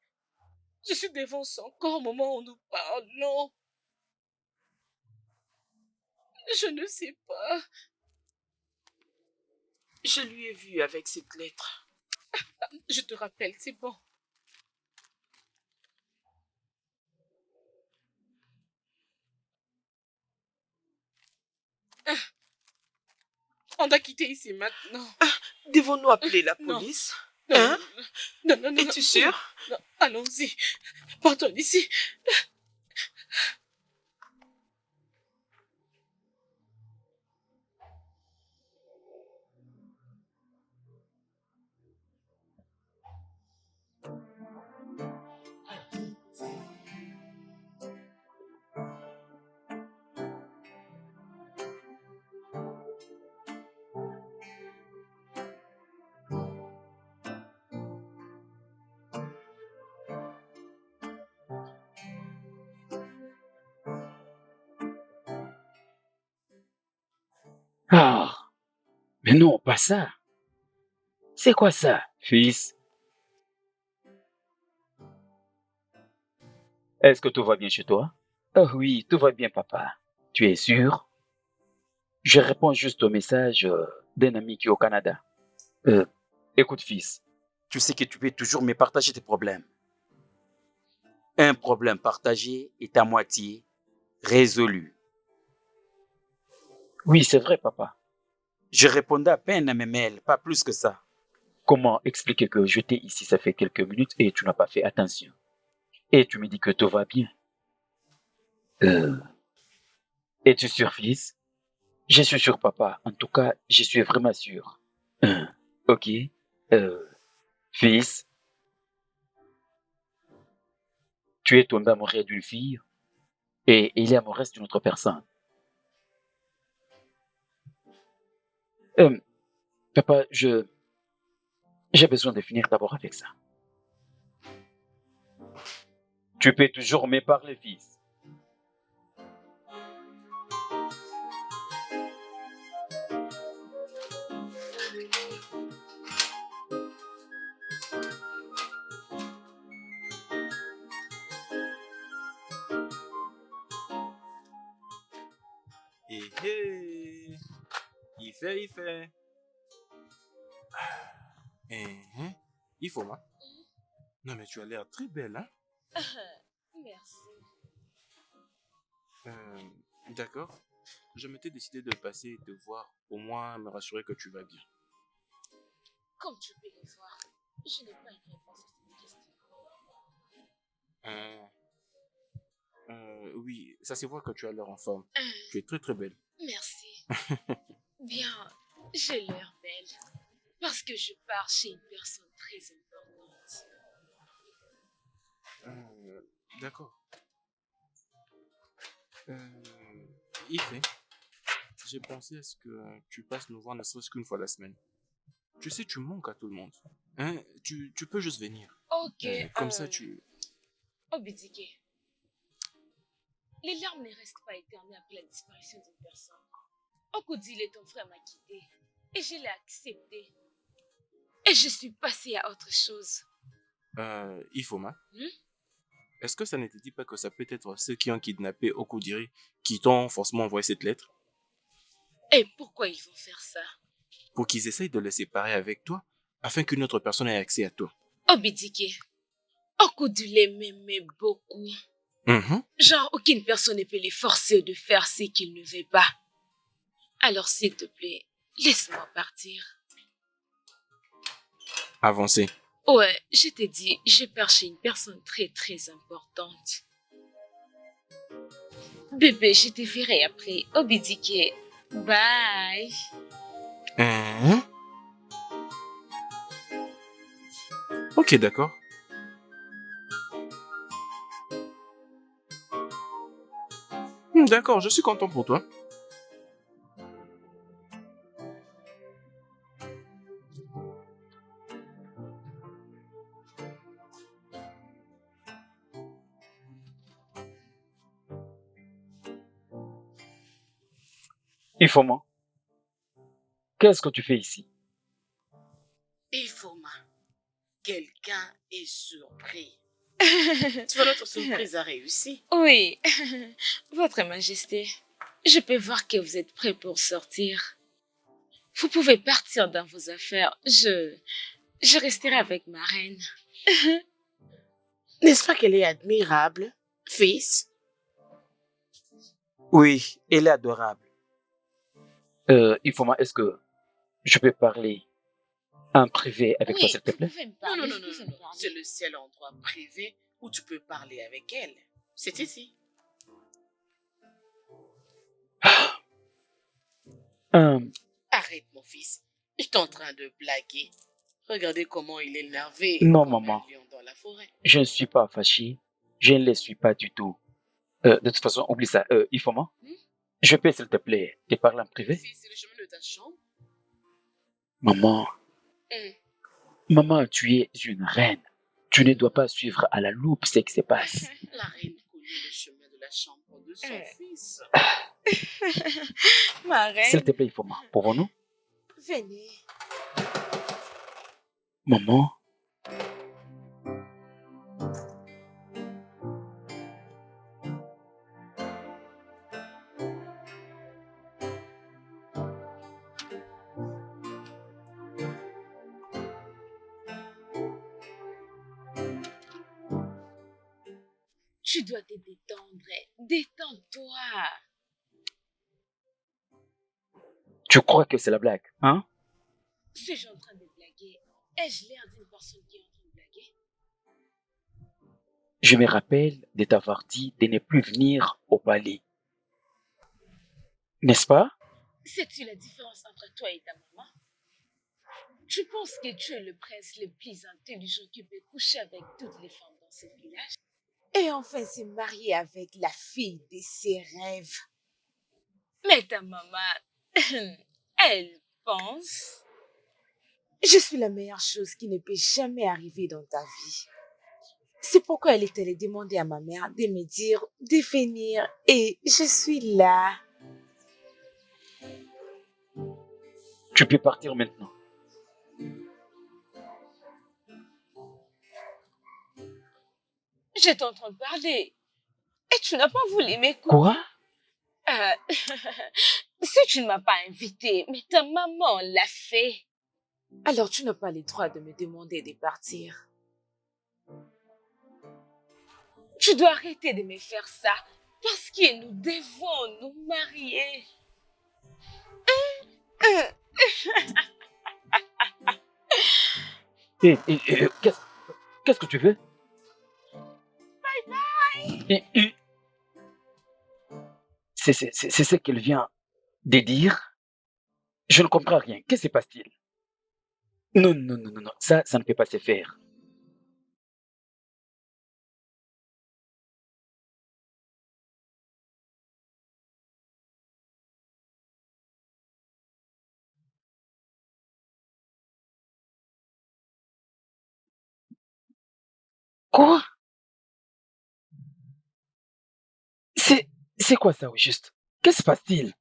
Je suis devant son corps au moment où nous parlons. Je ne sais pas. Je lui ai vu avec cette lettre. Je te rappelle, c'est bon. On doit quitter ici maintenant. Devons-nous appeler la police? Non, Hein? non. Es-tu sûr? Non. Allons-y. Partons d'ici. Ah, mais non, pas ça. C'est quoi ça, fils? Est-ce que tout va bien chez toi? Oh oui, tout va bien, papa. Tu es sûr? Je réponds juste au message d'un ami qui est au Canada. Écoute, fils, Tu sais que tu peux toujours me partager tes problèmes. Un problème partagé est à moitié résolu. oui, c'est vrai, papa. Je répondais à peine à mes mails, pas plus que ça. Comment expliquer que j'étais ici, ça fait quelques minutes et tu n'as pas fait attention? Et tu me dis que tout va bien. Es-tu sûr, fils? Je suis sûr, papa. En tout cas, je suis vraiment sûr. Ok. Fils, tu es tombé amoureux d'une fille et il est amoureux d'une autre personne. Papa, j'ai besoin de finir d'abord avec ça. Tu peux toujours me parler, fils. Hé hé. Il fait. Il faut, moi. Non, mais tu as l'air très belle, hein? Merci. D'accord. Je m'étais décidé de passer te voir, au moins me rassurer que tu vas bien. Comme tu peux le voir, je n'ai pas une réponse à cette question. Oui, ça se voit que tu as l'air en forme. Tu es très très belle. Merci. Bien, j'ai l'air belle. Parce que je pars chez une personne très importante. D'accord. Ife, j'ai pensé à ce que tu passes nous voir ne serait-ce qu'une fois la semaine. Tu sais, tu manques à tout le monde. Hein? Tu peux juste venir. Ok. Comme ça, tu... Oh, Bidike. Les larmes ne restent pas éternelles après la disparition d'une personne. Okudile, ton frère m'a quitté. Et je l'ai accepté. Et je suis passée à autre chose. Ifoma, est-ce que ça ne te dit pas que ça peut être ceux qui ont kidnappé Okudiri qui t'ont forcément envoyé cette lettre? Et pourquoi ils vont faire ça? Pour qu'ils essayent de le séparer avec toi, afin qu'une autre personne ait accès à toi. Oh, Bidike. Okudile m'aimait beaucoup. Genre, aucune personne ne peut les forcer de faire ce qu'ils ne veulent pas. Alors, s'il te plaît, laisse-moi partir. Avancez. Ouais, je t'ai dit, je pars chez une personne très très importante. Bébé, je te verrai après. Obidike. Bye. Ok, d'accord. D'accord, je suis content pour toi. Ifoma, qu'est-ce que tu fais ici? Ifoma, quelqu'un est surpris. Tu vois, notre surprise a réussi. Oui, Votre Majesté, je peux voir que vous êtes prêt pour sortir. Vous pouvez partir dans vos affaires. Je resterai avec ma reine. N'est-ce pas qu'elle est admirable, fils? Oui, elle est adorable. Ifoma, est-ce que je peux parler en privé avec toi, Oui, s'il te vous plaît? pouvez me Non, parler. non, non, vous non, pouvez non, me non. C'est parler. le seul endroit privé où tu peux parler avec elle. C'est ici. Euh, Arrête, mon fils. Je suis en train de blaguer. Regardez comment il est énervé non, comme un maman, lion dans la forêt. je ne suis pas fâché. Je ne le suis pas du tout. De toute façon, oublie ça. Ifoma, Hmm? je peux, s'il te plaît, te parler en privé? Fils, c'est le chemin de ta chambre. Maman, Hmm. maman, tu es une reine. Tu ne dois pas suivre à la loupe ce qui se passe. La reine connaît le chemin de la chambre de son fils. Ma S'il te reine, plaît, Ifoma, pouvons-nous? Venez. Maman, Tu dois te détendre. Détends-toi. tu crois que c'est la blague, hein? Suis-je en train de blaguer? Ai-je l'air d'une personne qui est en train de blaguer? Je me rappelle de t'avoir dit de ne plus venir au palais. N'est-ce pas? Sais-tu la différence entre toi et ta maman? Tu penses que tu es le prince le plus intelligent qui peut coucher avec toutes les femmes dans ce village? Et enfin se marier avec la fille de ses rêves. Mais ta maman, elle pense. Je suis la meilleure chose qui ne peut jamais arriver dans ta vie. C'est pourquoi elle est allée demander à ma mère de me dire de venir et je suis là. Tu peux partir maintenant. J'étais en train de parler. Et tu n'as pas voulu m'écouter. Quoi? Si tu ne m'as pas invité, mais ta maman l'a fait. Alors tu n'as pas le droit de me demander de partir. Tu dois arrêter de me faire ça parce que nous devons nous marier. Qu'est-ce que tu veux? Bye bye. C'est ce qu'elle vient de dire. Je ne comprends rien. Qu'est-ce qui se passe-t-il? Non, non, non, non, non. Ça ne peut pas se faire. Quoi? C'est quoi ça, au juste? Qu'est-ce qui se passe-t-il?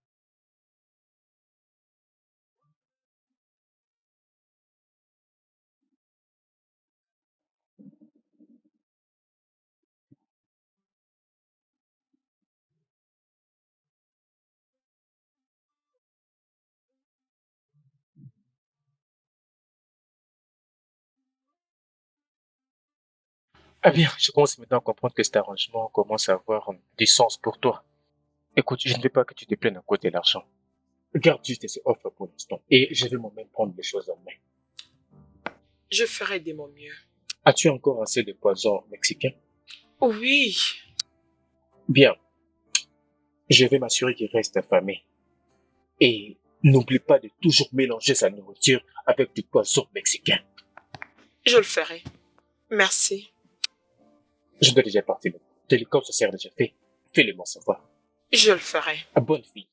Ah bien, je commence maintenant à comprendre que cet arrangement commence à avoir du sens pour toi. Écoute, je ne veux pas que tu te plaignes à cause de l'argent. Garde juste ces offres pour l'instant et je vais moi-même prendre les choses en main. je ferai de mon mieux. As-tu encore assez de poison mexicain? Oui, Bien, je vais m'assurer qu'il reste affamé. Et n'oublie pas de toujours mélanger sa nourriture avec du poisson mexicain. je le ferai. Merci. Je dois déjà partir. Télécom se sert déjà fait. Fais-le-moi savoir. Je le ferai. À bonne fille.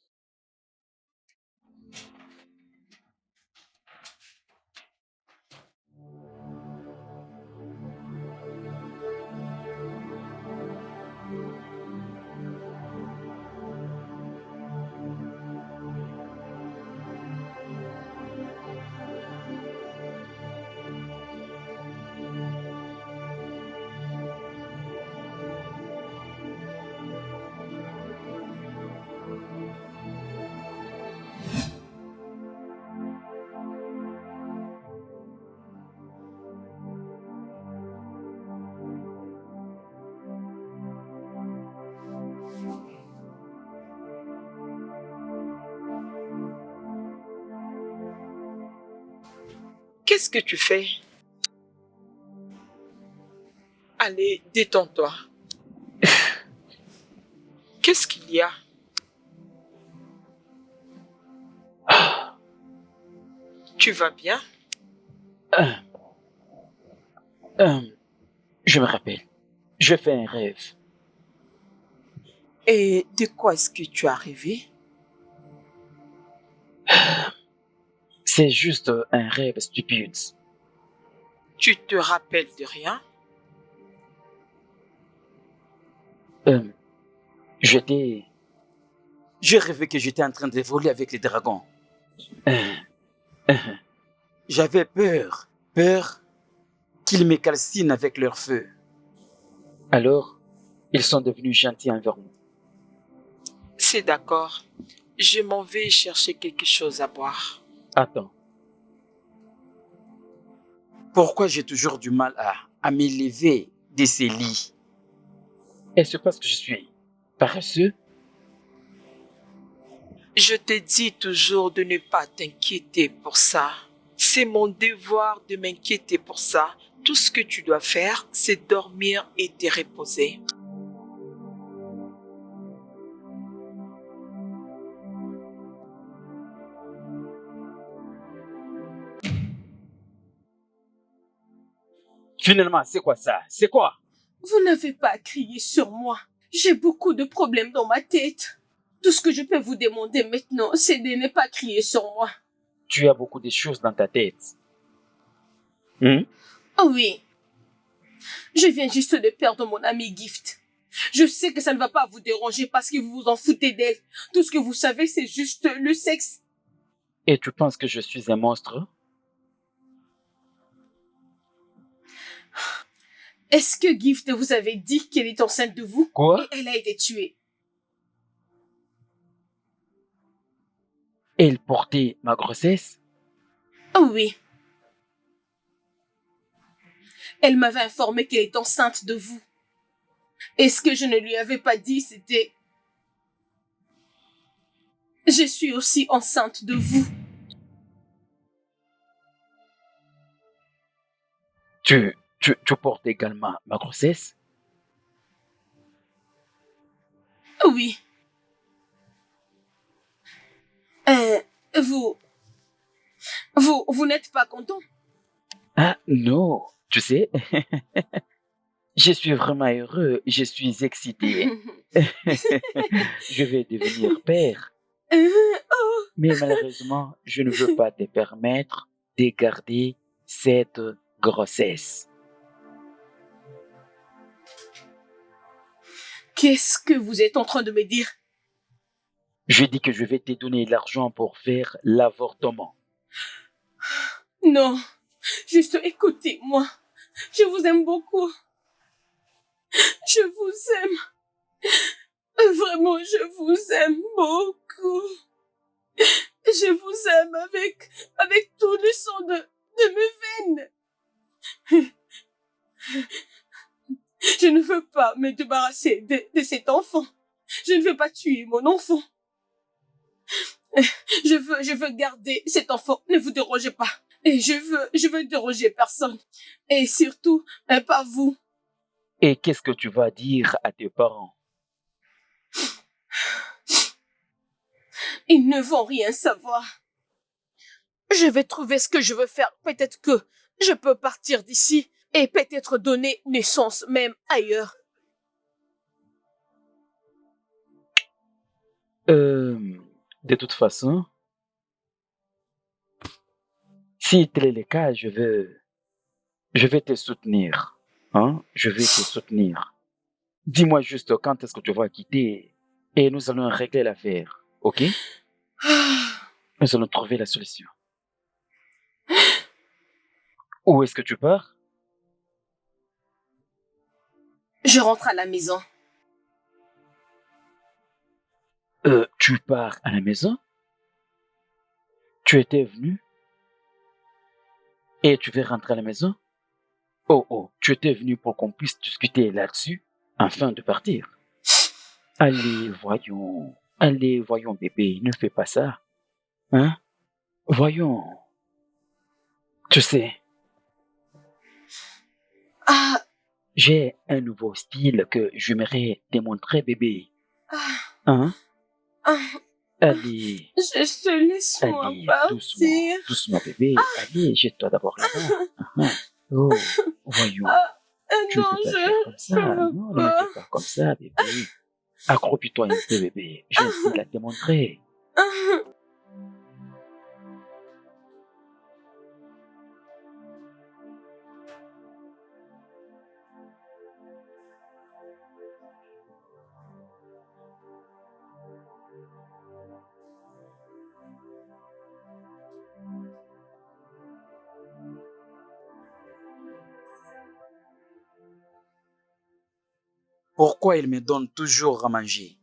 Qu'est-ce que tu fais? Allez, détends-toi. Qu'est-ce qu'il y a? Tu vas bien? Je me rappelle. Je fais un rêve. Et de quoi est-ce que tu as rêvé? C'est juste un rêve stupide. Tu te rappelles de rien? J'étais... J'ai rêvé que j'étais en train de voler avec les dragons. J'avais peur qu'ils me calcinent avec leur feu. Alors, ils sont devenus gentils envers nous. C'est d'accord. Je m'en vais chercher quelque chose à boire. Attends. Pourquoi j'ai toujours du mal à m'élever de ces lits? Est-ce parce que je suis paresseux? Je te dis toujours de ne pas t'inquiéter pour ça. C'est mon devoir de m'inquiéter pour ça. Tout ce que tu dois faire, c'est dormir et te reposer. Finalement, c'est quoi ça? C'est quoi? Vous n'avez pas à crier sur moi. J'ai beaucoup de problèmes dans ma tête. Tout ce que je peux vous demander maintenant, c'est de ne pas crier sur moi. Tu as beaucoup de choses dans ta tête. Oh oui. Je viens juste de perdre mon ami Gift. Je sais que ça ne va pas vous déranger parce que vous vous en foutez d'elle. Tout ce que vous savez, c'est juste le sexe. Et tu penses que je suis un monstre? Est-ce que Gift vous avait dit qu'elle est enceinte de vous? Quoi? Et elle a été tuée. Elle portait ma grossesse? Oh oui. Elle m'avait informé qu'elle est enceinte de vous. Et ce que je ne lui avais pas dit, c'était... Je suis aussi enceinte de vous. Tu portes également ma grossesse? Oui. Vous n'êtes pas content? Ah non, tu sais, je suis vraiment heureux, je suis excité. Je vais devenir père. Mais malheureusement, je ne veux pas te permettre de garder cette grossesse. Qu'est-ce que vous êtes en train de me dire? Je dis que je vais te donner l'argent pour faire l'avortement. Non, juste écoutez-moi. Je vous aime beaucoup. Je vous aime. Vraiment, je vous aime beaucoup. Je vous aime avec tout le sang de mes veines. Je ne veux pas me débarrasser de cet enfant. Je ne veux pas tuer mon enfant. Je veux garder cet enfant. Ne vous dérangez pas. Et je veux déranger personne. Et surtout, pas vous. Et qu'est-ce que tu vas dire à tes parents? Ils ne vont rien savoir. Je vais trouver ce que je veux faire. Peut-être que je peux partir d'ici et peut-être donner naissance même ailleurs. De toute façon, si tel est le cas, je vais te soutenir. Hein? Je vais te soutenir. Dis-moi juste quand est-ce que tu vas quitter et nous allons régler l'affaire. Ok? Nous allons trouver la solution. Où est-ce que tu pars? Je rentre à la maison. Tu pars à la maison? Tu étais venu? Et tu veux rentrer à la maison? Oh, tu étais venu pour qu'on puisse discuter là-dessus afin de partir. Allez, voyons, bébé, ne fais pas ça. Hein? Voyons. Tu sais, Ah, j'ai un nouveau style que j'aimerais te montrer, bébé. ah, Hein? ah. Allez, Juste laisse-moi allez, doucement, partir. doucement, bébé. Allez, jette-toi d'abord là-bas. Oh, voyons. Ah, Tu ne non, peux pas je faire comme ça. veux Non, ne me pas. fais pas comme ça, bébé. Accroupis-toi un peu, bébé. J'ai un style à te montrer. Ah, Pourquoi il me donne toujours à manger?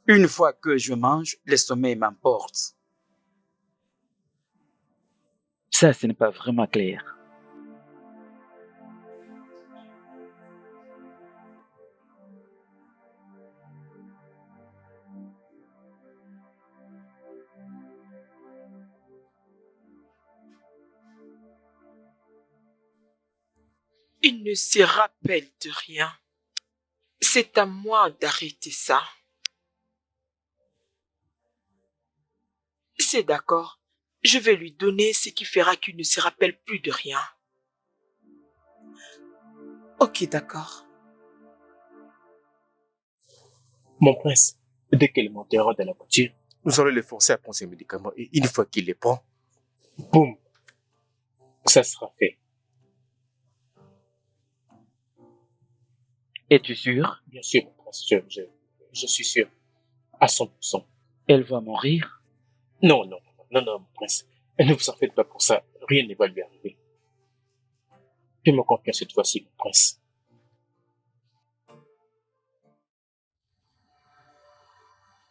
Une fois que je mange, le sommeil m'emporte. Ça, ce n'est pas vraiment clair. Il ne se rappelle de rien. C'est à moi d'arrêter ça. C'est d'accord. Je vais lui donner ce qui fera qu'il ne se rappelle plus de rien. Ok, d'accord. Mon prince, dès qu'il montera dans la voiture, nous allons le forcer à prendre ses médicaments et une fois qu'il les prend, boum, ça sera fait. Es-tu sûr? Bien sûr, mon prince, je suis sûr, à 100%. Elle va mourir? Non, non, non, non, mon prince, ne vous en faites pas pour ça, rien ne va lui arriver. Fais-moi confiance cette fois-ci, mon prince.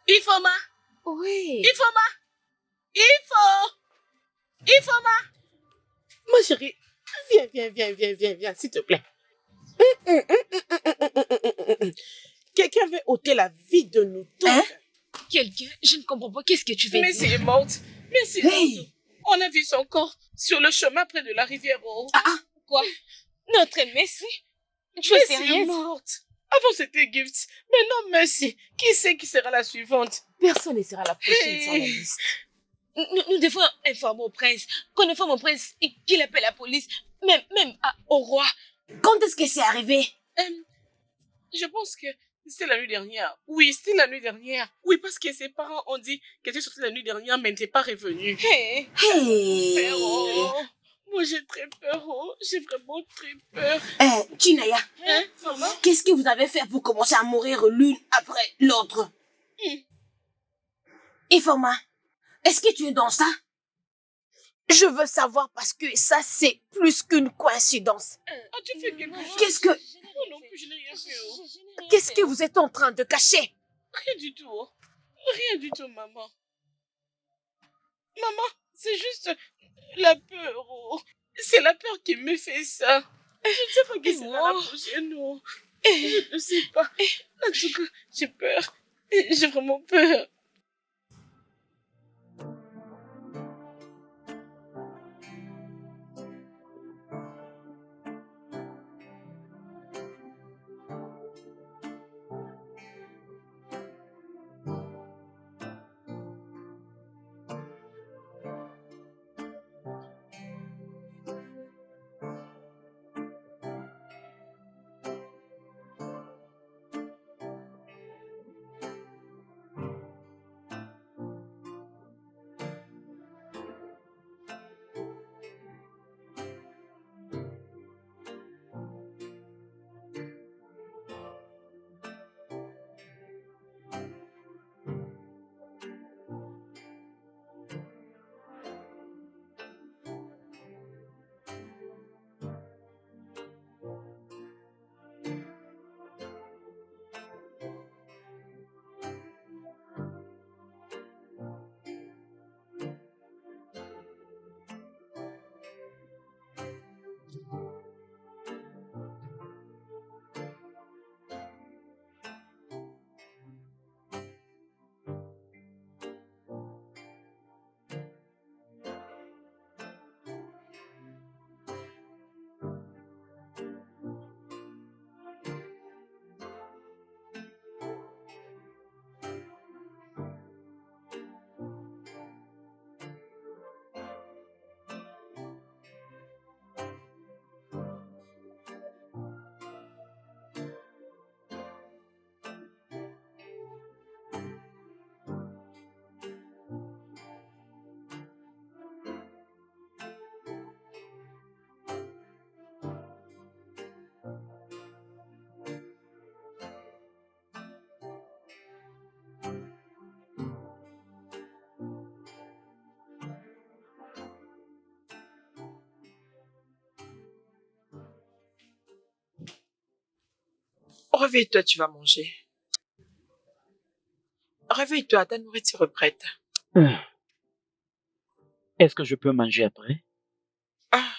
Ifoma! Oui. Ifoma! Ifoma! Ma chérie, viens, s'il te plaît. Quelqu'un veut ôter la vie de nous tous. Hein? Quelqu'un, je ne comprends pas. Qu'est-ce que tu veux Messi dire? est morte. Messi est Hey! morte. On a vu son corps sur le chemin près de la rivière. Oh. Ah, Quoi? Notre Messi? Tu es Messi est sérieuse? morte. Avant c'était Gift. Maintenant Messi. Qui sait qui sera la suivante? Personne ne sera la prochaine sur la Hey. liste. Nous devons informer au prince. Qu'on informe au prince et qu'il appelle la police. Même au roi. quand est-ce que c'est arrivé? Je pense que c'était la nuit dernière. Oui, c'était la nuit dernière. Oui, parce que ses parents ont dit qu'elle était sortie la nuit dernière, mais n'était pas revenue. Hey. Hey! Peur, oh. Moi, j'ai très peur, oh. J'ai vraiment très peur. Chinaya, Hein, maman? qu'est-ce que vous avez fait pour commencer à mourir l'une après l'autre? Ifoma, est-ce que tu es dans ça? Je veux savoir parce que ça, c'est plus qu'une coïncidence. As-tu fait quelque chose? Qu'est-ce que, Oh non, je n'ai rien fait, oh. qu'est-ce que vous êtes en train de cacher? Rien du tout, oh. Rien du tout, maman. Maman, c'est juste la peur, oh. C'est la peur qui me fait ça. Je ne sais pas qui sera la prochaine, oh. Je ne sais pas. En tout cas, j'ai peur. J'ai vraiment peur. Réveille-toi, tu vas manger. Réveille-toi, ta nourriture est prête. Est-ce que je peux manger après? Ah,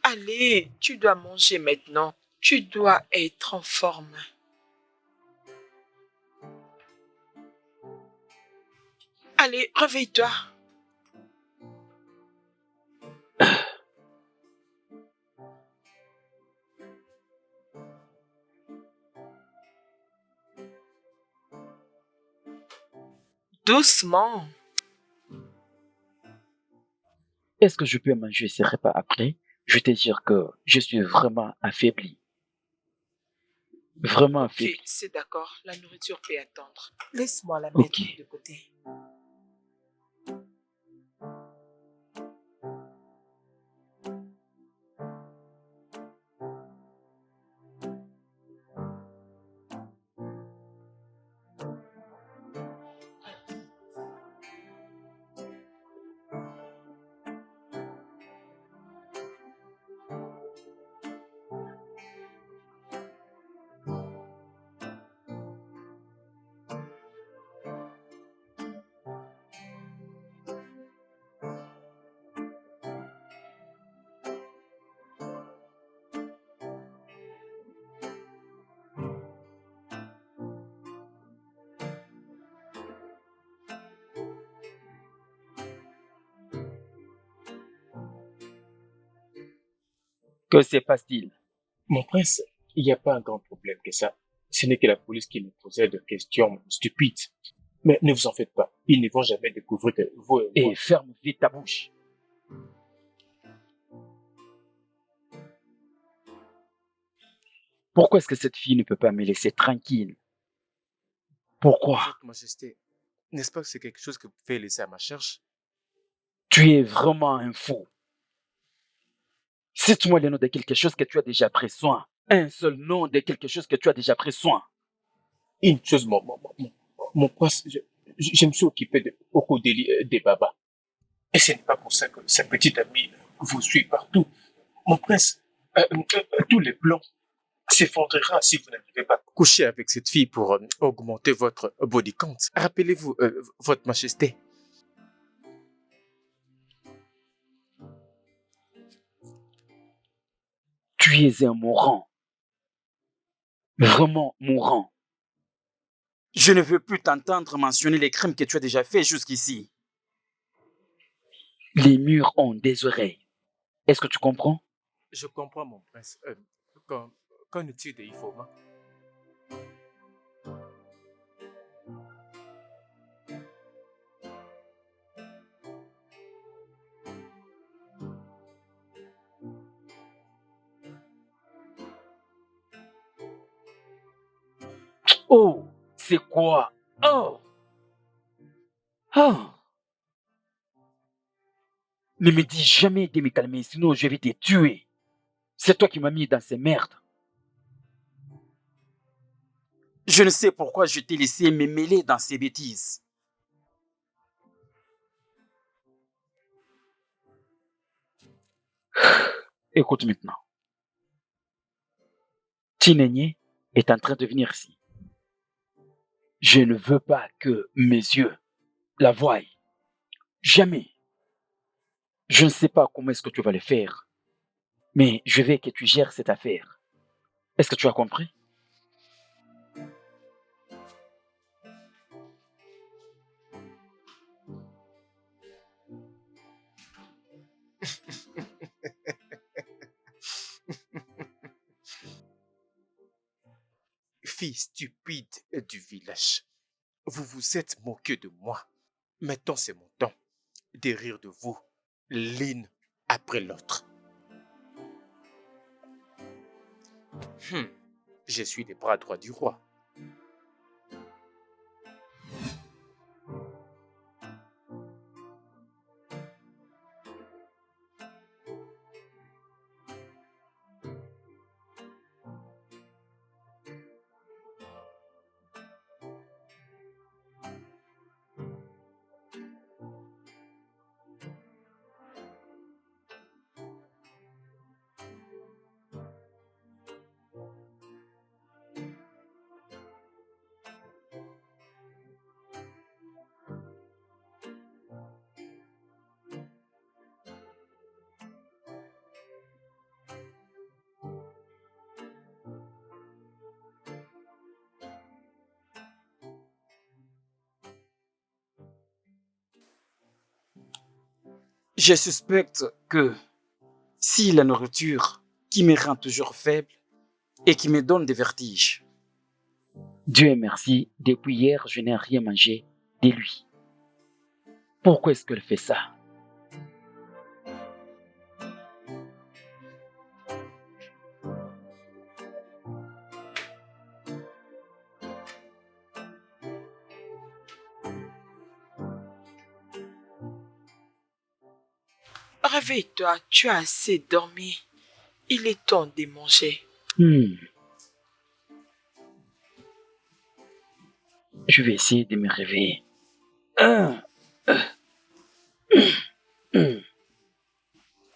allez, tu dois manger maintenant. Tu dois être en forme. Allez, réveille-toi. Doucement. Est-ce que je peux manger ces repas après? Je vais te dire que je suis vraiment affaibli. Vraiment Ok, affaibli. c'est d'accord. La nourriture peut attendre. Laisse-moi la Ok. mettre de côté. Que se passe-t-il? Mon prince, il n'y a pas un grand problème que ça. Ce n'est que la police qui nous posait des questions stupides. Mais ne vous en faites pas. Ils ne vont jamais découvrir que vous et moi... Et ferme vite ta bouche. Pourquoi est-ce que cette fille ne peut pas me laisser tranquille? Pourquoi? Votre Majesté, n'est-ce pas que c'est quelque chose que vous pouvez laisser à ma charge? Tu es vraiment un fou. Cite-moi le nom de quelque chose que tu as déjà pris soin. Un seul nom de quelque chose que tu as déjà pris soin. Une chose, mon prince, je me suis occupé de Okodeli des Baba. Et ce n'est pas pour ça que sa petite amie vous suit partout. Mon prince, tous les plans s'effondrera si vous n'arrivez pas. Coucher avec cette fille pour augmenter votre body count. Rappelez-vous, votre Majesté. Tu es un mourant. Vraiment mourant. Je ne veux plus t'entendre mentionner les crimes que tu as déjà faits jusqu'ici. Les murs ont des oreilles. Est-ce que tu comprends? Je comprends, mon prince. Qu'en est-il de Ifoma? Oh, c'est quoi? Oh! Oh! Ne me dis jamais de me calmer, sinon je vais te tuer. C'est toi qui m'as mis dans ces merdes. Je ne sais pourquoi je t'ai laissé me mêler dans ces bêtises. Écoute maintenant. Tinenye est en train de venir ici. Je ne veux pas que mes yeux la voient. Jamais. Je ne sais pas comment est-ce que tu vas le faire, mais je veux que tu gères cette affaire. Est-ce que tu as compris? Fille stupide du village, vous vous êtes moqué de moi. Maintenant, c'est mon temps de rire de vous, l'une après l'autre. Je suis les bras droits du roi. Je suspecte que si la nourriture qui me rend toujours faible et qui me donne des vertiges. Dieu merci, depuis hier, je n'ai rien mangé de lui. Pourquoi est-ce qu'elle fait ça? Réveille-toi, tu as assez dormi. Il est temps de manger. Je vais essayer de me réveiller.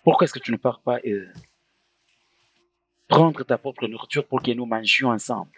Pourquoi est-ce que tu ne pars pas prendre ta propre nourriture pour que nous mangions ensemble?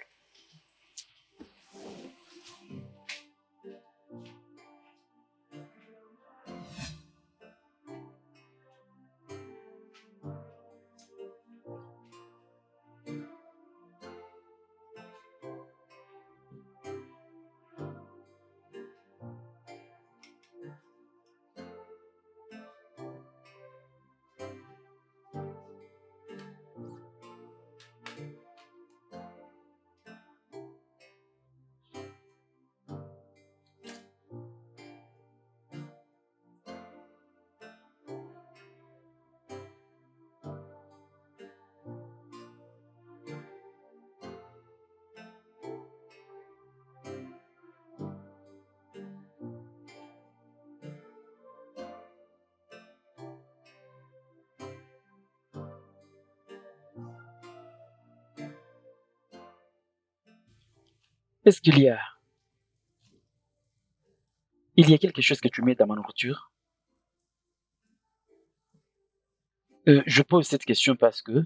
Est-ce qu'il y a quelque chose que tu mets dans ma nourriture? Je pose cette question parce que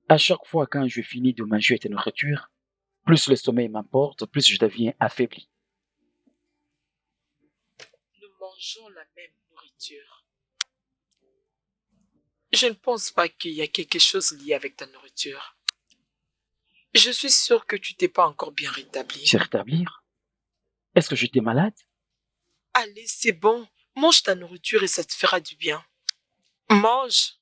à chaque fois quand je finis de manger ta nourriture, plus le sommeil m'emporte, plus je deviens affaibli. Nous mangeons la même nourriture. Je ne pense pas qu'il y a quelque chose lié avec ta nourriture. Je suis sûre que tu t'es pas encore bien rétabli. Se rétablir? Est-ce que j'étais malade? Allez, c'est bon. Mange ta nourriture et ça te fera du bien. Mange.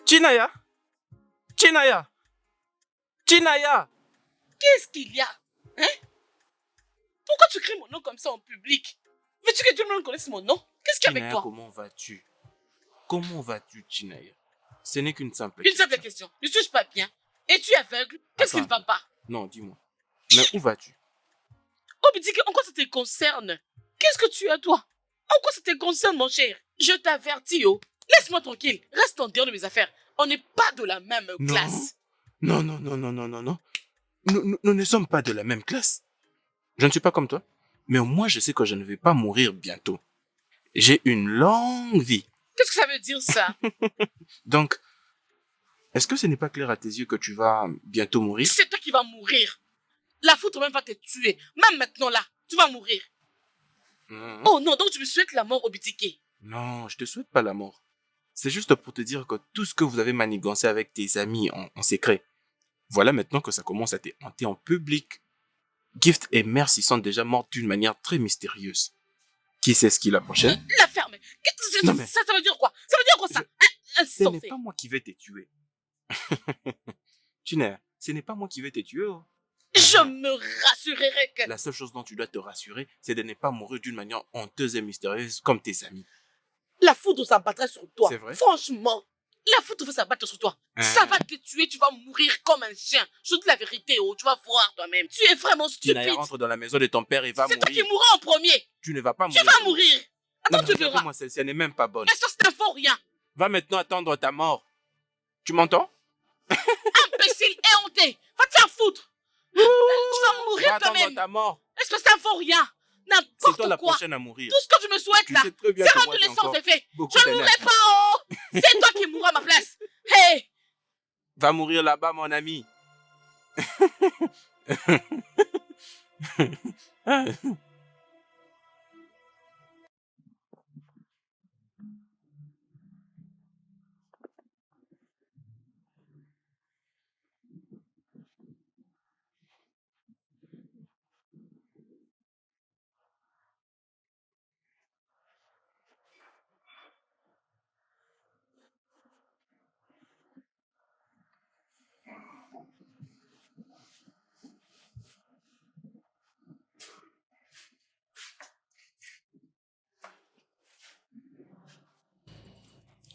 Chinaya! Chinaya! Chinaya! Qu'est-ce qu'il y a? Hein? Pourquoi tu cries mon nom comme ça en public? Veux-tu que tout le monde connaisse mon nom? Qu'est-ce qu'il y a avec Chinaya, toi? comment vas-tu? Comment vas-tu, Chinaya? Ce n'est qu'une simple Une simple question. Ne suis-je pas bien? Es-tu aveugle? Qu'est-ce qui ne va pas? Non, dis-moi. Mais où vas-tu? Oh, mais dis en quoi ça te concerne? Qu'est-ce que tu as, toi? En quoi ça te concerne, mon cher? Je t'avertis, oh. Laisse-moi tranquille. Reste en dehors de mes affaires. On n'est pas de la même classe. Non. Nous ne sommes pas de la même classe. Je ne suis pas comme toi. Mais au moins, je sais que je ne vais pas mourir bientôt. J'ai une longue vie. Qu'est-ce que ça veut dire, ça? Donc, est-ce que ce n'est pas clair à tes yeux que tu vas bientôt mourir? C'est toi qui vas mourir. La foudre même va te tuer. Même maintenant, là, tu vas mourir. Oh non, donc tu me souhaites la mort au bitiquet. Non, je te souhaite pas la mort. C'est juste pour te dire que tout ce que vous avez manigancé avec tes amis en secret, voilà maintenant que ça commence à te hanter en public. Gift et Mercy sont déjà morts d'une manière très mystérieuse. Qui sait ce qui est la prochaine? La ferme. Ça veut dire quoi? Ça veut dire quoi, ça? Ce n'est pas moi qui vais te tuer. Chinaya, ce n'est pas moi qui vais te tuer. Oh. Je me rassurerai que... La seule chose dont tu dois te rassurer, c'est de ne pas mourir d'une manière honteuse et mystérieuse comme tes amis. La foudre s'abattrait sur toi. C'est vrai? Franchement, la foudre va s'abattre sur toi. Ça va te tuer, tu vas mourir comme un chien. Je dis la vérité, oh, tu vas voir toi-même. Tu es vraiment stupide. Chinaya, rentre dans la maison de ton père et va mourir. C'est toi qui mourras en premier. Tu ne vas pas mourir. Tu vas mourir. Attends, tu verras. Moi, celle-ci, elle n'est même pas bonne. Mais ça, c'est un faux rien. Va maintenant attendre ta mort. Tu m'entends? Imbécile et honté. Va te faire foutre. Tu vas mourir toi-même. Ta mort. Est-ce que c'est un faux rien? N'importe quoi. C'est toi la prochaine à mourir. Tout ce que je me souhaite là, c'est rendre l'essence effet. Je ne mourrai pas, oh. C'est toi qui mourras à ma place. Hey. Va mourir là-bas, mon ami.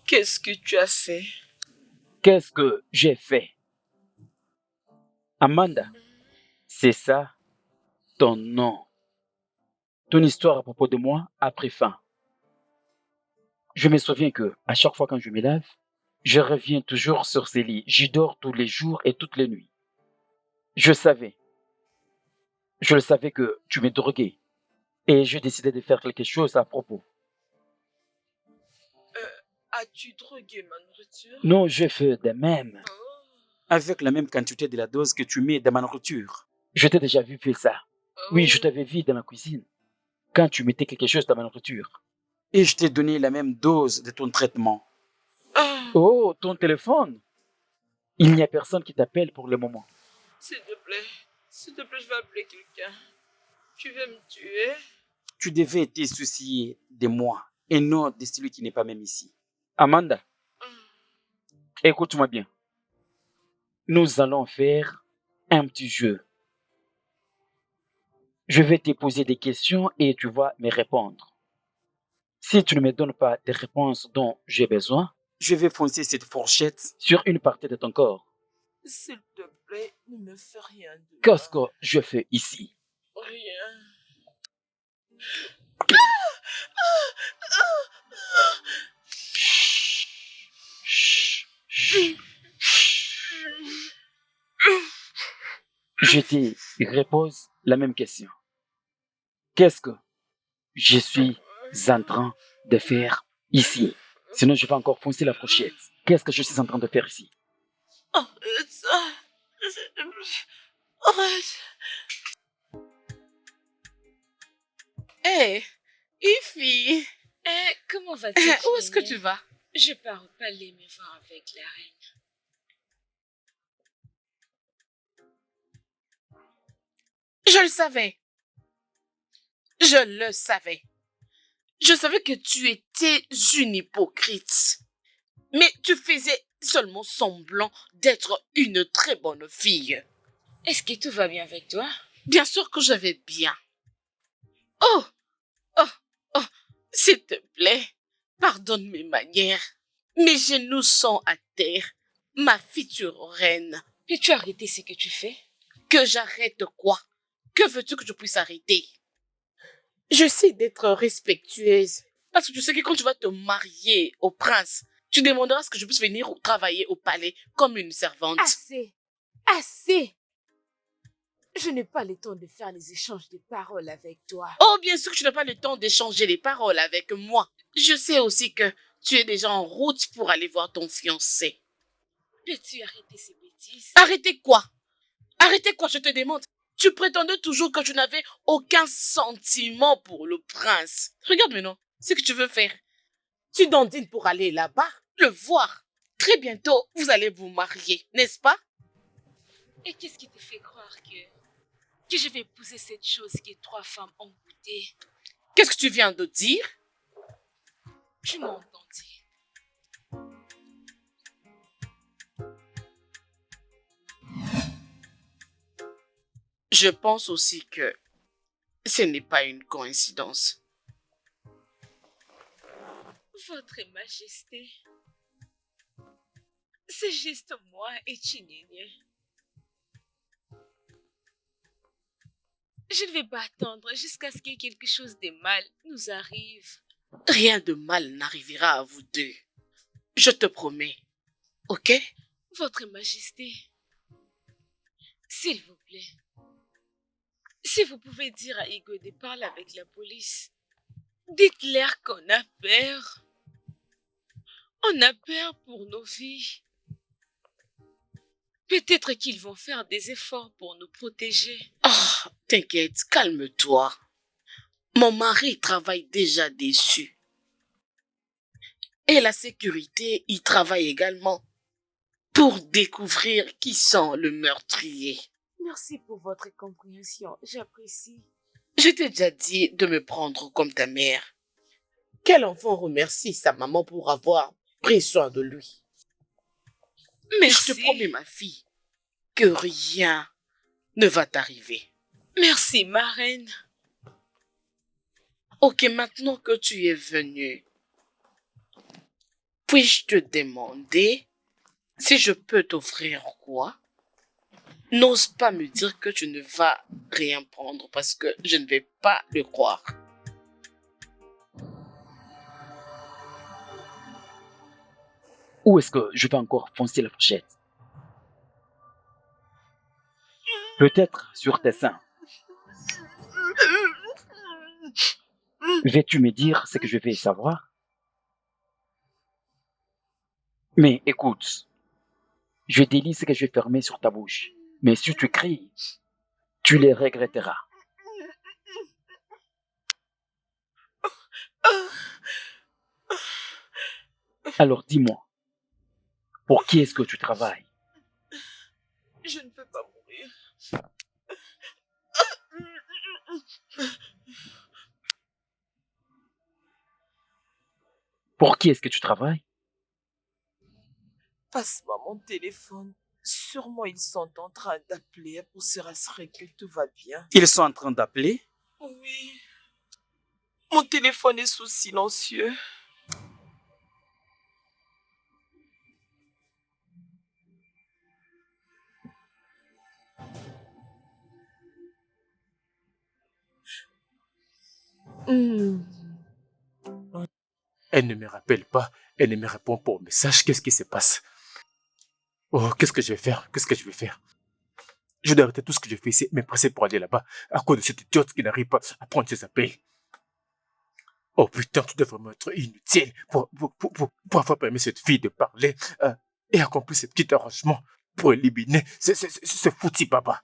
Qu'est-ce que tu as fait? Qu'est-ce que j'ai fait? Amanda, c'est ça ton nom. Ton histoire à propos de moi a pris fin. Je me souviens que à chaque fois quand je me lave, je reviens toujours sur ces lits. J'y dors tous les jours et toutes les nuits. Je le savais que tu me droguais et je décidais de faire quelque chose à propos. As-tu drogué ma nourriture? Non, je fais de même. Avec la même quantité de la dose que tu mets dans ma nourriture. Je t'ai déjà vu faire ça. Oui, je t'avais vu dans la cuisine quand tu mettais quelque chose dans ma nourriture. Et je t'ai donné la même dose de ton traitement. Oh, ton téléphone. Il n'y a personne qui t'appelle pour le moment. S'il te plaît, je vais appeler quelqu'un. Tu veux me tuer? Tu devais te soucier de moi et non de celui qui n'est pas même ici. Amanda, écoute-moi bien. Nous allons faire un petit jeu. Je vais te poser des questions et tu vas me répondre. Si tu ne me donnes pas des réponses dont j'ai besoin, je vais foncer cette fourchette sur une partie de ton corps. S'il te plaît, ne me fais rien de mal. Qu'est-ce que je fais ici? Rien. Je te repose la même question. Qu'est-ce que je suis en train de faire ici? Sinon, je vais encore foncer la fourchette. Qu'est-ce que je suis en train de faire ici? Arrête ça. S'il te plaît. Arrête. Hé, Ify. Comment vas-tu? Où est-ce que tu vas? Je pars au palais me voir avec la reine. Je le savais. Je le savais. Je savais que tu étais une hypocrite. Mais tu faisais seulement semblant d'être une très bonne fille. Est-ce que tout va bien avec toi? Bien sûr que je vais bien. Oh, s'il te plaît, pardonne mes manières. Mes genoux sont à terre. Ma future reine. Peux-tu arrêter ce que tu fais? Que j'arrête quoi? Que veux-tu que je puisse arrêter? J'essaie d'être respectueuse. Parce que tu sais que quand tu vas te marier au prince, tu demanderas à ce que je puisse venir travailler au palais comme une servante. Assez. Assez. Je n'ai pas le temps de faire les échanges de paroles avec toi. Oh, bien sûr que tu n'as pas le temps d'échanger les paroles avec moi. Je sais aussi que tu es déjà en route pour aller voir ton fiancé. Peux-tu arrêter ces bêtises? Arrêtez quoi? Arrêtez quoi, je te demande? Tu prétendais toujours que tu n'avais aucun sentiment pour le prince. Regarde maintenant ce que tu veux faire. Tu dandines pour aller là-bas? Le voir. Très bientôt, vous allez vous marier, n'est-ce pas? Et qu'est-ce qui te fait croire que je vais épouser cette chose que 3 femmes ont goûté? Qu'est-ce que tu viens de dire? Tu m'as entendu. Je pense aussi que ce n'est pas une coïncidence. Votre Majesté, c'est juste moi et Chinénié. Je ne vais pas attendre jusqu'à ce que quelque chose de mal nous arrive. Rien de mal n'arrivera à vous deux. Je te promets. Ok? Votre Majesté, s'il vous plaît, si vous pouvez dire à Igo de parler avec la police, dites-leur qu'on a peur. On a peur pour nos vies. Peut-être qu'ils vont faire des efforts pour nous protéger. Oh, t'inquiète, calme-toi. Mon mari travaille déjà dessus. Et la sécurité y travaille également pour découvrir qui sont le meurtrier. Merci pour votre compréhension, j'apprécie. Je t'ai déjà dit de me prendre comme ta mère. Quel enfant remercie sa maman pour avoir pris soin de lui? Mais je te promets, ma fille, que rien ne va t'arriver. Merci, ma reine. Ok, maintenant que tu es venue, Puis-je te demander si je peux t'offrir quoi? N'ose pas me dire que tu ne vas rien prendre parce que je ne vais pas le croire. Où est-ce que je vais encore foncer la fourchette? Peut-être sur tes seins. Veux-tu me dire ce que je vais savoir? Mais écoute, je délie ce que je vais fermer sur ta bouche. Mais si tu cries, tu les regretteras. Alors dis-moi, pour qui est-ce que tu travailles? Je ne peux pas mourir. Pour qui est-ce que tu travailles? Passe-moi mon téléphone. Sûrement ils sont en train d'appeler pour se rassurer que tout va bien. Ils sont en train d'appeler? Oui. Mon téléphone est sous silencieux. Elle ne me rappelle pas, elle ne me répond pas au message. Qu'est-ce qui se passe? Oh, qu'est-ce que je vais faire? Qu'est-ce que je vais faire? Je dois arrêter tout ce que je fais ici, me presser pour aller là-bas, à cause de cette idiote qui n'arrive pas à prendre ses appels. Oh putain, tu dois vraiment être inutile pour avoir permis cette fille de parler et accomplir ce petit arrangement pour éliminer ce foutu papa.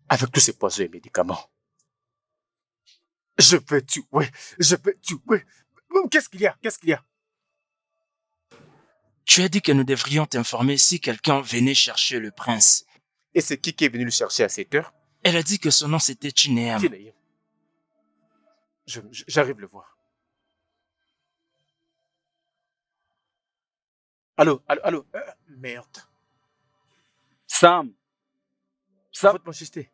Avec tous ces poisons et médicaments. Je vais tuer. Qu'est-ce qu'il y a? Qu'est-ce qu'il y a? Tu as dit que nous devrions t'informer si quelqu'un venait chercher le prince. Et c'est qui est venu le chercher à cette heure? Elle a dit que son nom c'était Chineam. Chineam. J'arrive le voir. Allô? Merde. Sam. Votre majesté.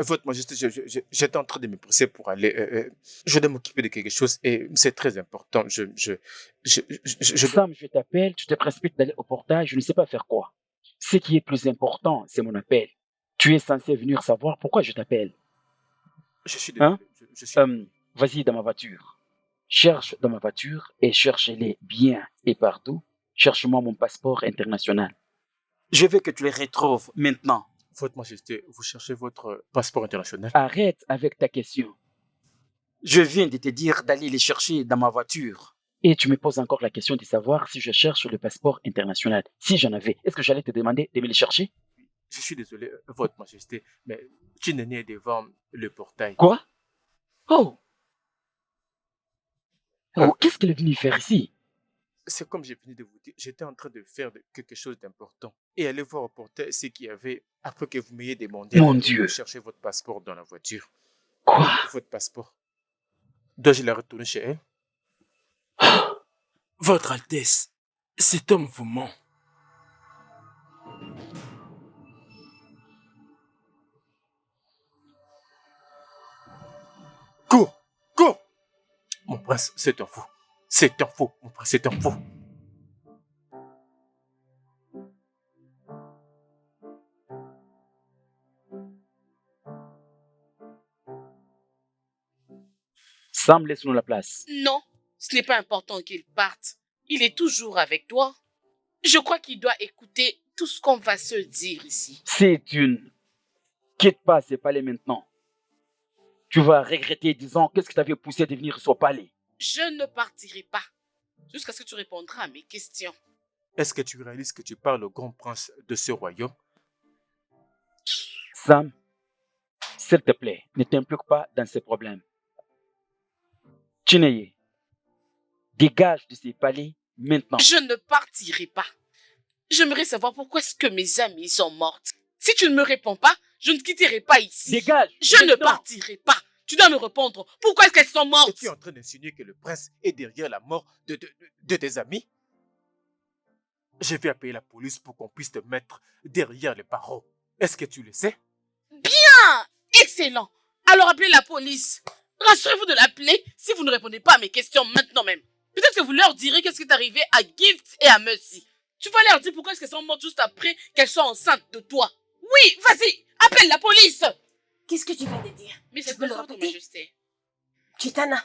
Votre majesté, j'étais en train de me presser pour aller. Je dois m'occuper de quelque chose et c'est très important. Sam, je t'appelle, tu te précipites d'aller au portail, je ne sais pas faire quoi. Ce qui est plus important, c'est mon appel. Tu es censé venir savoir pourquoi je t'appelle. Je suis désolé. Vas-y dans ma voiture. Cherche dans ma voiture et cherche-les bien et partout. Cherche-moi mon passeport international. Je veux que tu les retrouves maintenant. Votre majesté, vous cherchez votre passeport international? Arrête avec ta question. Je viens de te dire d'aller les chercher dans ma voiture. Et tu me poses encore la question de savoir si je cherche le passeport international. Si j'en avais, est-ce que j'allais te demander de me les chercher? Je suis désolé, votre majesté, mais Chineni est devant le portail. Quoi? Oh, qu'est-ce qu'elle est venue faire ici? C'est comme j'ai fini de vous dire, j'étais en train de faire quelque chose d'important. Et aller voir au portail ce qu'il y avait après que vous m'ayez demandé de chercher votre passeport dans la voiture. Quoi? Votre passeport. Dois-je la retourner chez elle? Votre Altesse, cet homme vous ment. Cours! Mon prince, c'est un fou. C'est un fou, mon prince, c'est un fou. Sam, laisse-nous la place. Non, ce n'est pas important qu'il parte. Il est toujours avec toi. Je crois qu'il doit écouter tout ce qu'on va se dire ici. C'est une... Quitte pas ces palais maintenant. Tu vas regretter disant qu'est-ce qui t'avait poussé de venir sur palais. Je ne partirai pas jusqu'à ce que tu répondras à mes questions. Est-ce que tu réalises que tu parles au grand prince de ce royaume? Sam, s'il te plaît, ne t'implique pas dans ces problèmes. Chineye, dégage de ces palais maintenant. Je ne partirai pas. J'aimerais savoir pourquoi est-ce que mes amies sont mortes. Si tu ne me réponds pas, je ne quitterai pas ici. Dégage! Je ne partirai pas. Tu dois me répondre. Pourquoi est-ce qu'elles sont mortes? Es-tu en train d'insinuer que le prince est derrière la mort de tes amis? Je vais appeler la police pour qu'on puisse te mettre derrière les barreaux. Est-ce que tu le sais? Bien! Excellent! Alors appelez la police. Rassurez-vous de l'appeler si vous ne répondez pas à mes questions maintenant même. Peut-être que vous leur direz qu'est-ce qui est arrivé à Gift et à Mercy. Tu vas leur dire pourquoi est-ce qu'elles sont mortes juste après qu'elles soient enceintes de toi. Oui, vas-y, appelle la police. Qu'est-ce que tu viens de dire? Mais Tu c'est peux le votre répéter? majesté. Chitana,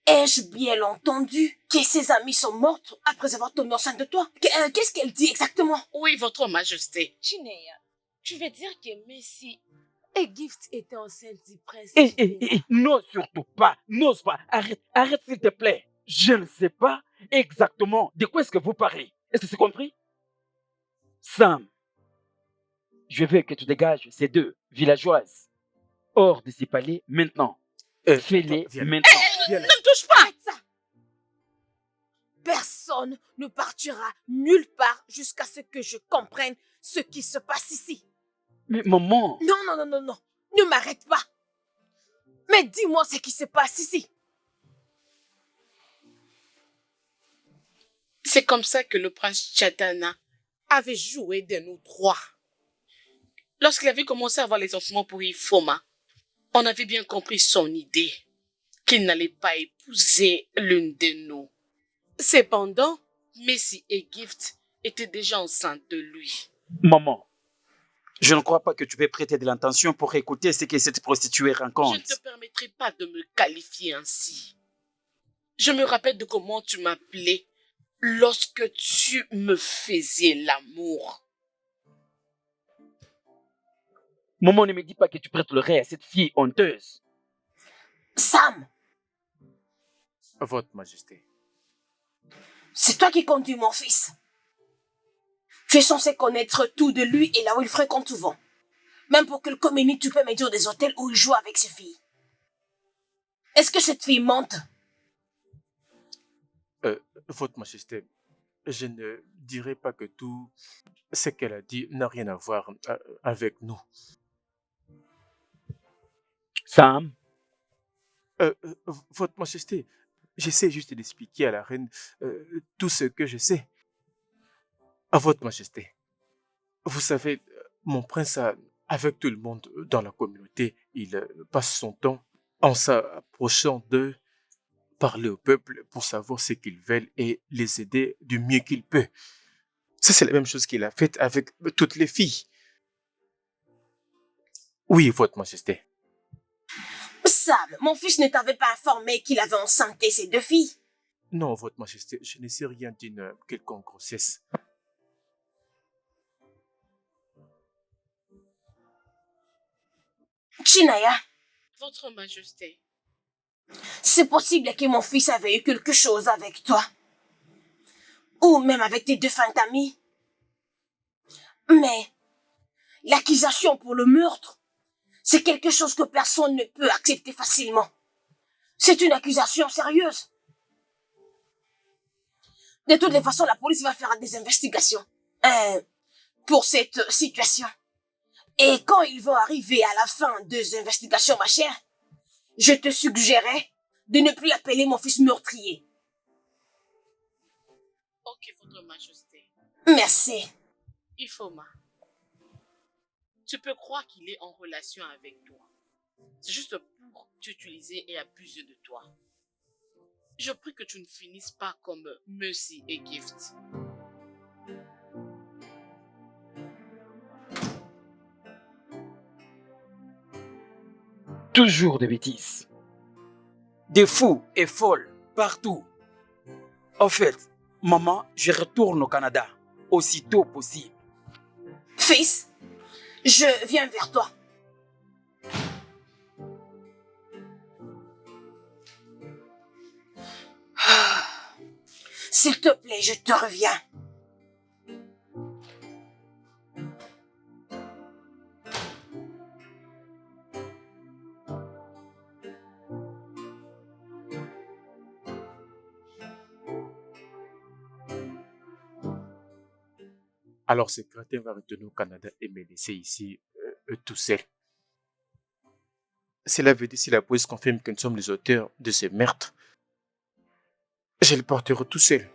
ai-je bien entendu que ses amis sont mortes après avoir tombé enceinte de toi? Qu'est-ce qu'elle dit exactement? Oui, votre majesté. Chineya, tu veux dire que Messi et Gift étaient enceintes du prince? Non, surtout pas. N'ose pas. Arrête s'il te plaît. Je ne sais pas exactement de quoi est-ce que vous parlez. Est-ce que c'est compris? Sam, je veux que tu dégages ces deux villageoises hors de ces palais maintenant. Fais-les maintenant. Ne me touche pas. Arrête ça! Personne ne partira nulle part jusqu'à ce que je comprenne ce qui se passe ici. Mais maman... Non. Ne m'arrête pas. Mais dis-moi ce qui se passe ici. C'est comme ça que le prince Chatana avait joué de nous trois. Lorsqu'il avait commencé à avoir les sentiments pour Ifoma, on avait bien compris son idée, qu'il n'allait pas épouser l'une de nous. Cependant, Messi et Gift étaient déjà enceintes de lui. Maman, je ne crois pas que tu peux prêter de l'intention pour écouter ce que cette prostituée raconte. Je ne te permettrai pas de me qualifier ainsi. Je me rappelle de comment tu m'appelais lorsque tu me faisais l'amour. Maman, ne me dis pas que tu prêtes l'oreille à cette fille honteuse. Sam, Votre Majesté. c'est toi qui conduis mon fils. Tu es censé connaître tout de lui et là où il fréquente souvent. Même pour qu'il communique, tu peux me dire des hôtels où il joue avec ses filles. Est-ce que cette fille mente? Votre Majesté, je ne dirais pas que tout ce qu'elle a dit n'a rien à voir avec nous. Sam, Votre Majesté, j'essaie juste d'expliquer à la reine tout ce que je sais. À Votre Majesté, vous savez, mon prince, avec tout le monde dans la communauté, il passe son temps en s'approchant d'eux, parler au peuple pour savoir ce qu'ils veulent et les aider du mieux qu'il peut. Ça, c'est la même chose qu'il a faite avec toutes les filles. Oui, Votre Majesté. Sam, mon fils ne t'avait pas informé qu'il avait enceinté ses deux filles. Non, Votre Majesté, je ne sais rien d'une quelconque grossesse. Chinaya, Votre Majesté. c'est possible que mon fils avait eu quelque chose avec toi. Ou même avec tes deux fins amies. Mais l'accusation pour le meurtre, c'est quelque chose que personne ne peut accepter facilement. C'est une accusation sérieuse. De toutes les façons, la police va faire des investigations pour cette situation. Et quand ils vont arriver à la fin des investigations, ma chère, je te suggérais de ne plus appeler mon fils meurtrier. Ok, Votre Majesté. Merci. Ifoma, tu peux croire qu'il est en relation avec toi. C'est juste pour t'utiliser et abuser de toi. Je prie que tu ne finisses pas comme Mercy et Gift. toujours des bêtises. Des fous et folles partout. En fait, maman, je retourne au Canada aussitôt possible. Fils, je viens vers toi. S'il te plaît, je te reviens. Alors, ce crétin va retourner au Canada et me laisser ici tout seul. Cela veut dire si la police confirme que nous sommes les auteurs de ces meurtres, je le porterai tout seul.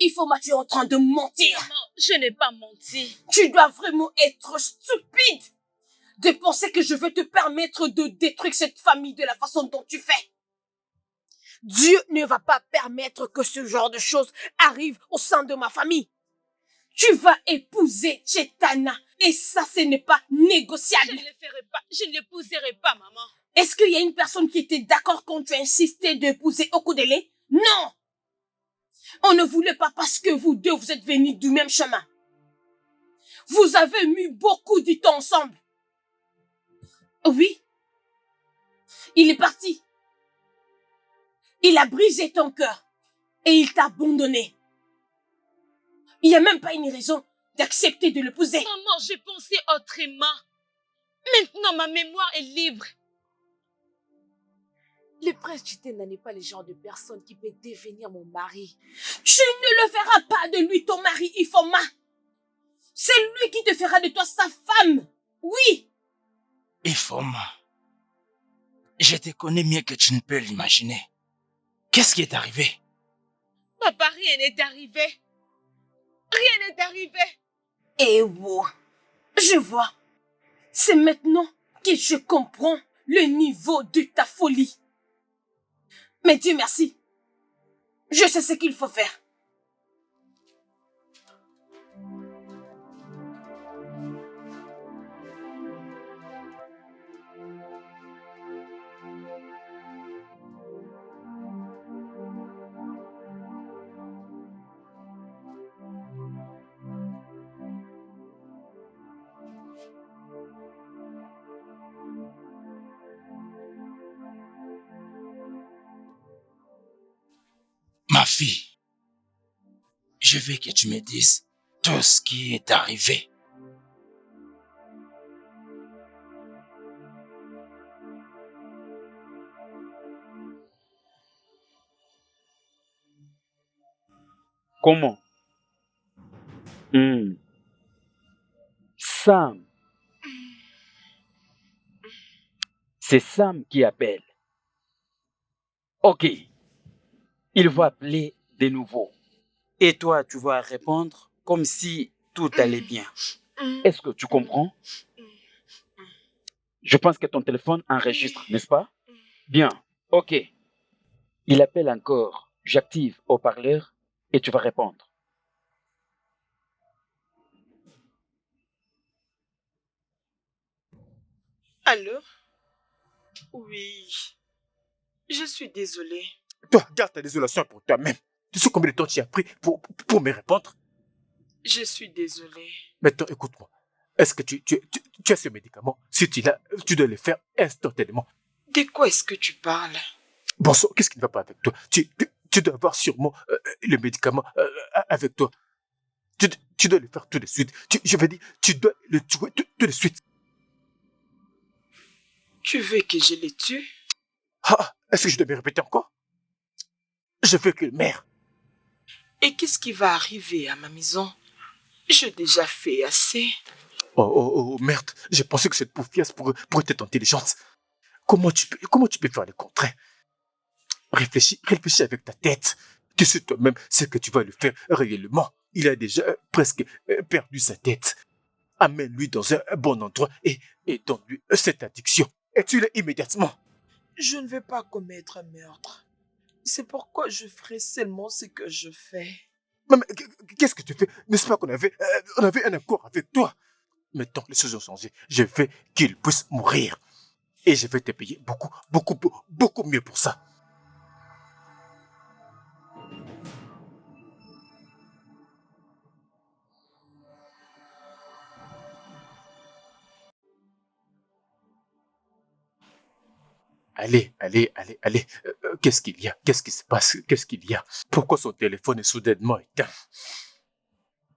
Ifoma, tu es en train de mentir. Maman, je n'ai pas menti. Tu dois vraiment être stupide de penser que je vais te permettre de détruire cette famille de la façon dont tu fais. Dieu ne va pas permettre que ce genre de choses arrive au sein de ma famille. Tu vas épouser Chetana et ça, ce n'est pas négociable. Je ne le ferai pas. Je ne l'épouserai pas, maman. Est-ce qu'il y a une personne qui était d'accord quand tu as insisté d'épouser Okudele? Non! On ne voulait pas parce que vous deux, vous êtes venus du même chemin. Vous avez mis beaucoup de temps ensemble. Oui. Il est parti. Il a brisé ton cœur et il t'a abandonné. Il n'y a même pas une raison d'accepter de l'épouser. Maman, j'ai pensé autrement. Maintenant, ma mémoire est libre. Le prince Chitena n'est pas le genre de personne qui peut devenir mon mari. Tu ne le feras pas de lui ton mari, Ifoma. C'est lui qui te fera de toi sa femme. Oui. Ifoma, je te connais mieux que tu ne peux l'imaginer. Qu'est-ce qui est arrivé? Papa, rien n'est arrivé. Rien n'est arrivé. Eh wow, je vois. C'est maintenant que je comprends le niveau de ta folie. Mais Dieu merci. Je sais ce qu'il faut faire. Ma fille, je veux que tu me dises tout ce qui est arrivé. Comment? Sam. C'est Sam qui appelle. Ok. Il va appeler de nouveau. Et toi, tu vas répondre comme si tout allait bien. Est-ce que tu comprends? Je pense que ton téléphone enregistre, n'est-ce pas? Bien. Ok. Il appelle encore. J'active haut-parleur et tu vas répondre. Allô? Oui. Je suis désolée. Toi, garde ta désolation pour toi-même. Tu sais combien de temps tu as pris pour me répondre? Je suis désolée. Maintenant, écoute-moi. Est-ce que tu as ce médicament? Si tu l'as, tu dois le faire instantanément. De quoi est-ce que tu parles? Bon sang, qu'est-ce qui ne va pas avec toi? Tu dois avoir sûrement le médicament avec toi. Tu dois le faire tout de suite. Je veux dire, tu dois le tuer tout de suite. Tu veux que je le tue? Ah, est-ce que je dois me répéter encore? Je veux qu'il meure. Et qu'est-ce qui va arriver à ma maison? J'ai déjà fait assez. Oh, merde. J'ai pensé que cette pauvre pourrait être intelligente. Comment tu peux faire le contraire? Réfléchis avec ta tête. Tu sais toi-même ce que tu vas lui faire réellement. Il a déjà presque perdu sa tête. Amène-lui dans un bon endroit et donne-lui cette addiction. Et tue-le immédiatement. Je ne vais pas commettre un meurtre. C'est pourquoi je ferai seulement ce que je fais. Mais qu'est-ce que tu fais? N'est-ce pas qu'on avait un accord avec toi? Maintenant, les choses ont changé. Je veux qu'il puisse mourir. Et je vais te payer beaucoup mieux pour ça. Allez. Qu'est-ce qu'il y a? Qu'est-ce qui se passe? Qu'est-ce qu'il y a? Pourquoi son téléphone est soudainement éteint?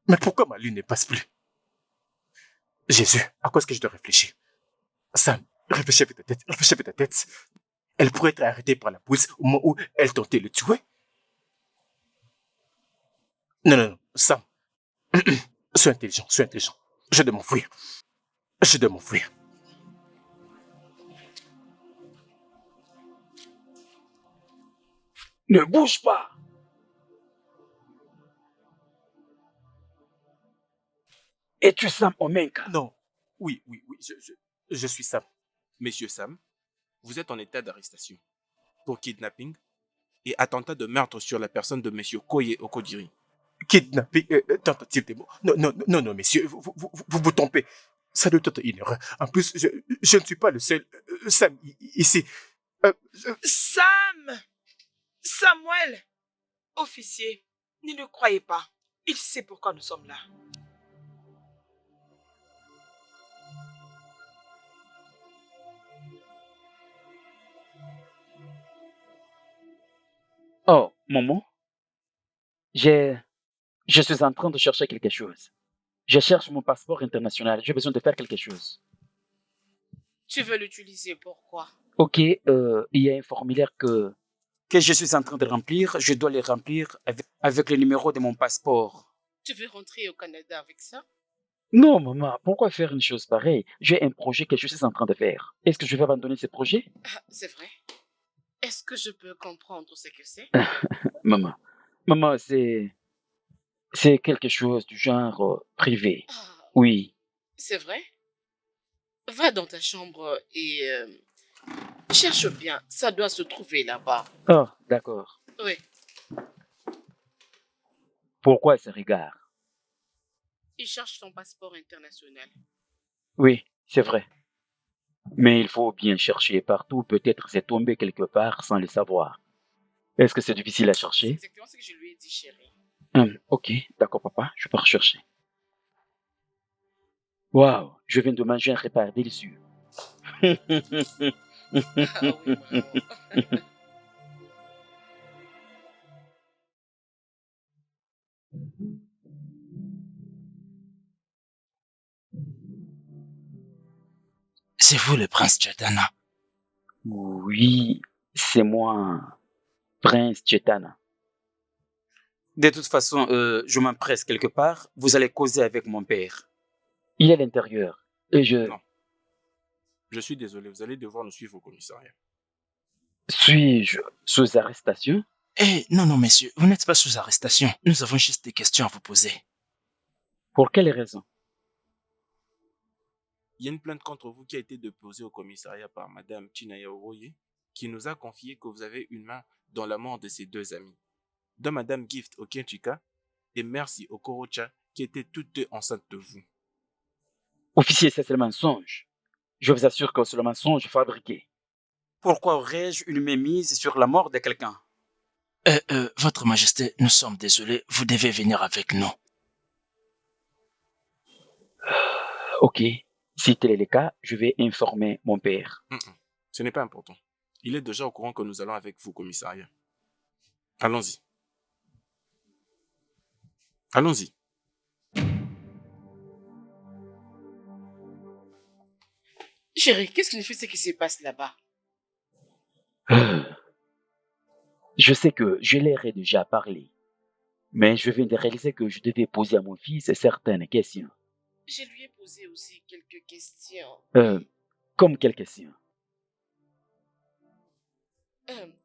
Mais pourquoi ma lune ne passe plus? Jésus, à quoi est-ce que je dois réfléchir? Sam, réfléchis avec ta tête. Elle pourrait être arrêtée par la police au moment où elle tentait de le tuer. Non, Sam. Sois intelligent. Je dois m'enfuir. Ne bouge pas. Es-tu Sam Omenka? Non. Oui, je suis Sam. Monsieur Sam, vous êtes en état d'arrestation pour kidnapping et attentat de meurtre sur la personne de monsieur Koye Okodiri. Kidnapping, tentative de mort. Non, messieurs, vous trompez. Ça doit être une erreur. En plus, je ne suis pas le seul Sam ici. Sam! Samuel! Officier, ne le croyez pas. Il sait pourquoi nous sommes là. Oh, maman, je suis en train de chercher quelque chose. Je cherche mon passeport international. J'ai besoin de faire quelque chose. Tu veux l'utiliser pourquoi? Ok, il y a un formulaire que je suis en train de remplir. Je dois le remplir avec le numéro de mon passeport. Tu veux rentrer au Canada avec ça? Non, maman, pourquoi faire une chose pareille? J'ai un projet que je suis en train de faire. Est-ce que je vais abandonner ce projet? C'est vrai. Est-ce que je peux comprendre ce que c'est? Maman, c'est quelque chose du genre privé. Oui. C'est vrai? Va dans ta chambre et cherche bien. Ça doit se trouver là-bas. Oh, d'accord. Oui. Pourquoi ce regard? Il cherche ton passeport international. Oui, c'est vrai. Mais il faut bien chercher partout. Peut-être c'est tombé quelque part sans le savoir. Est-ce que c'est difficile à C'est chercher? exactement ce que je lui ai dit, chérie. Ok, d'accord, papa. Je peux rechercher. Waouh, je viens de manger un repas délicieux. Ah oui, vraiment. C'est vous le prince Chaitana. Oui, c'est moi, Prince Chetana. De toute façon, je m'empresse quelque part. Vous allez causer avec mon père. Il est à l'intérieur. Et je Non. Je suis désolé, vous allez devoir nous suivre au commissariat. suis-je sous arrestation? Eh, non, messieurs, vous n'êtes pas sous arrestation. Nous avons juste des questions à vous poser. Pour quelle raison? Il y a une plainte contre vous qui a été déposée au commissariat par Madame Chinaya Oroye, qui nous a confié que vous avez une main dans la mort de ses deux amies, dont Madame Gift Okenchika et Merci Okorocha, qui étaient toutes deux enceintes de vous. Officier, c'est le mensonge. Je vous assure que c'est le mensonge fabriqué. Pourquoi aurais-je une mémise sur la mort de quelqu'un? Votre Majesté, nous sommes désolés. Vous devez venir avec nous. Ok, si tel est le cas, je vais informer mon père. Ce n'est pas important. Il est déjà au courant que nous allons avec vous au commissariat. Allons-y. Allons-y. Chérie, qu'est-ce qui fait ce qui se passe là-bas? Je sais que je leur ai déjà parlé, mais je viens de réaliser que je devais poser à mon fils certaines questions. Je lui ai posé aussi quelques questions. Comme quelles questions?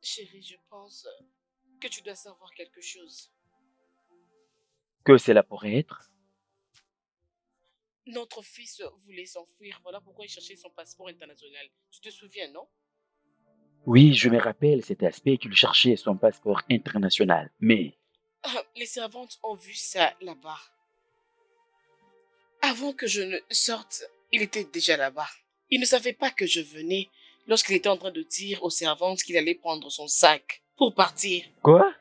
Chérie, je pense que tu dois savoir quelque chose. Que cela pourrait être? Notre fils voulait s'enfuir, voilà pourquoi il cherchait son passeport international. Tu te souviens, non? Oui, je me rappelle cet aspect qu'il cherchait son passeport international, mais... Les servantes ont vu ça là-bas. Avant que je ne sorte, il était déjà là-bas. Il ne savait pas que je venais lorsqu'il était en train de dire aux servantes qu'il allait prendre son sac pour partir. Quoi?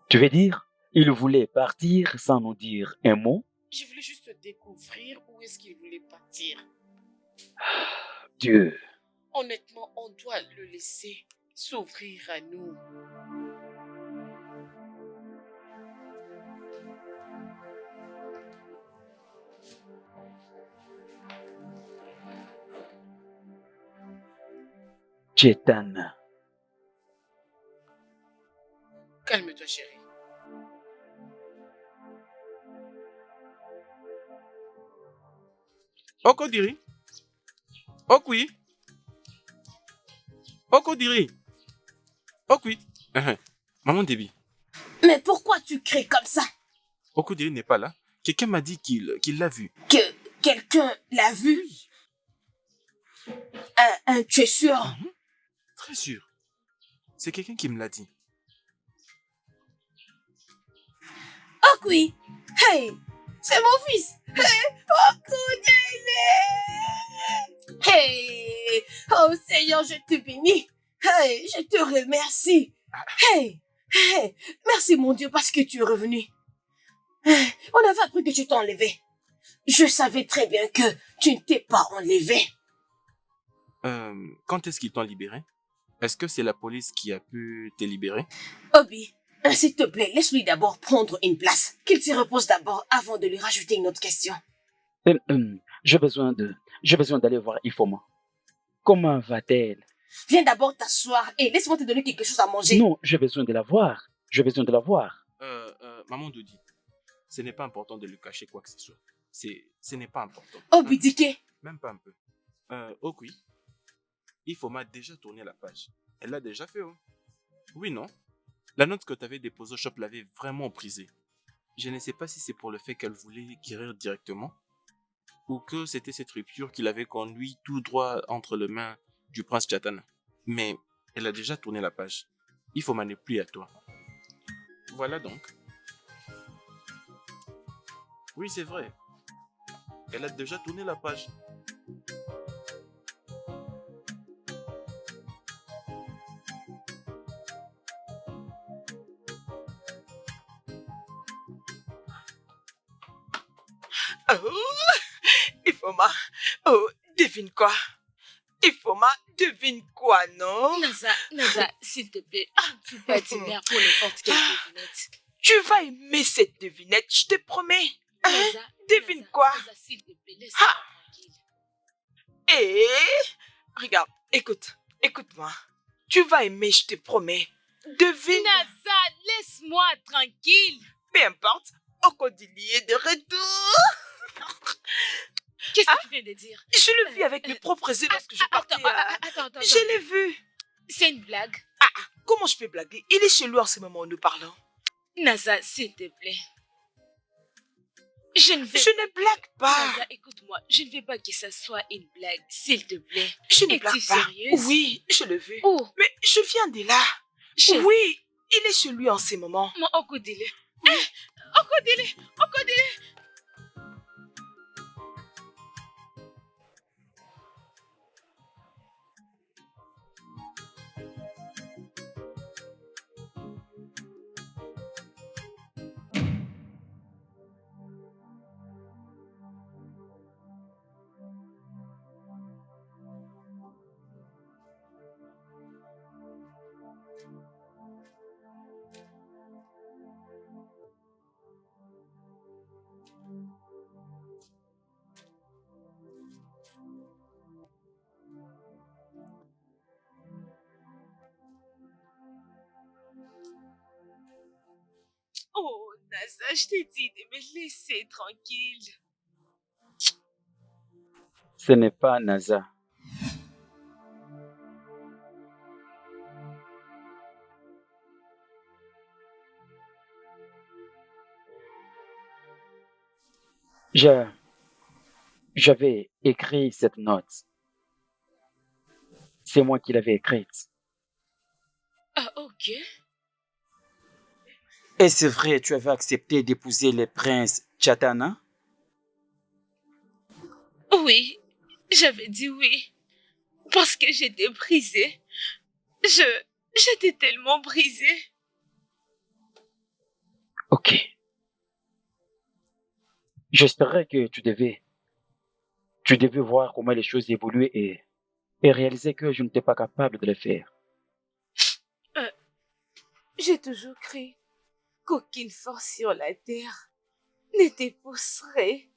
Tu veux dire, il voulait partir sans nous dire un mot? Je voulais juste découvrir où est-ce qu'il voulait partir. Dieu. Honnêtement, on doit le laisser s'ouvrir à nous. Chetana. Calme-toi, chérie. Okodiri. Okwi. Okodiri. Okwi. Maman Debbie. Mais pourquoi tu cries comme ça? Okodiri n'est pas là. Quelqu'un m'a dit qu'il l'a vu. Que quelqu'un l'a vu? Tu es sûr? Très sûr. C'est quelqu'un qui me l'a dit. Oh oui! Hey! C'est mon fils! Hey! Oh, Kodele! Hey! Oh Seigneur, je te bénis! Hey! Je te remercie! Hey! Hey! Merci mon Dieu parce que tu es revenu. Hey, on avait appris que tu t'es enlevé. Je savais très bien que tu ne t'es pas enlevé. Quand est-ce qu'ils t'ont libéré? Est-ce que c'est la police qui a pu te libérer? Obi, s'il te plaît, laisse-lui d'abord prendre une place. Qu'il se repose d'abord avant de lui rajouter une autre question. J'ai besoin d'aller voir Ifoma. Comment va-t-elle? Viens d'abord t'asseoir et laisse-moi te donner quelque chose à manger. Non, j'ai besoin de la voir. Maman Dodi, ce n'est pas important de lui cacher quoi que ce soit. Ce n'est pas important. Obi Dike. Même pas un peu. Ok. Ifoma a déjà tourné la page. Elle l'a déjà fait, oh. Oui, non? La note que tu avais déposée au shop l'avait vraiment brisée. Je ne sais pas si c'est pour le fait qu'elle voulait guérir directement ou que c'était cette rupture qui l'avait conduit tout droit entre les mains du prince Chatana. Mais elle a déjà tourné la page. Ifoma n'est plus à toi. Voilà donc. Oui, c'est vrai. Elle a déjà tourné la page. Oh, Ifoma, oh, devine quoi? Ifoma, devine quoi, non? Naza, s'il te plaît, tu peux pas dire merde pour n'importe quelle devinette. Tu vas aimer cette devinette, je te promets. Naza, devine quoi? Naza, s'il te plaît, laisse-moi tranquille. Et regarde, écoute-moi. Tu vas aimer, je te promets. Devine. Naza, laisse-moi tranquille. Peu importe, Okodili est de retour. Qu'est-ce que tu viens de dire? Je le vis avec mes propres yeux lorsque je partais. Attends. Je l'ai vu. C'est une blague. Comment je peux blaguer? Il est chez lui en ce moment où nous parlons. Naza, s'il te plaît. Je ne blague pas. Naza, écoute-moi, je ne veux pas que ça soit une blague, s'il te plaît. Je ne blague pas. Sérieuse? Oui, je le veux. Oh. Mais je viens de là. Oui, il est chez lui en ce moment. Mon Okodile. Okodile. Oh, Naza, je t'ai dit de me laisser tranquille. Ce n'est pas Naza. J'avais écrit cette note. C'est moi qui l'avais écrite. Ah, ok. Et c'est vrai, tu avais accepté d'épouser le prince Chatana? Oui, j'avais dit oui. Parce que j'étais brisée. J'étais tellement brisée. Ok. J'espérais que tu devais voir comment les choses évoluaient et réaliser que je n'étais pas capable de le faire. J'ai toujours cru qu'aucune force sur la terre ne te pousserait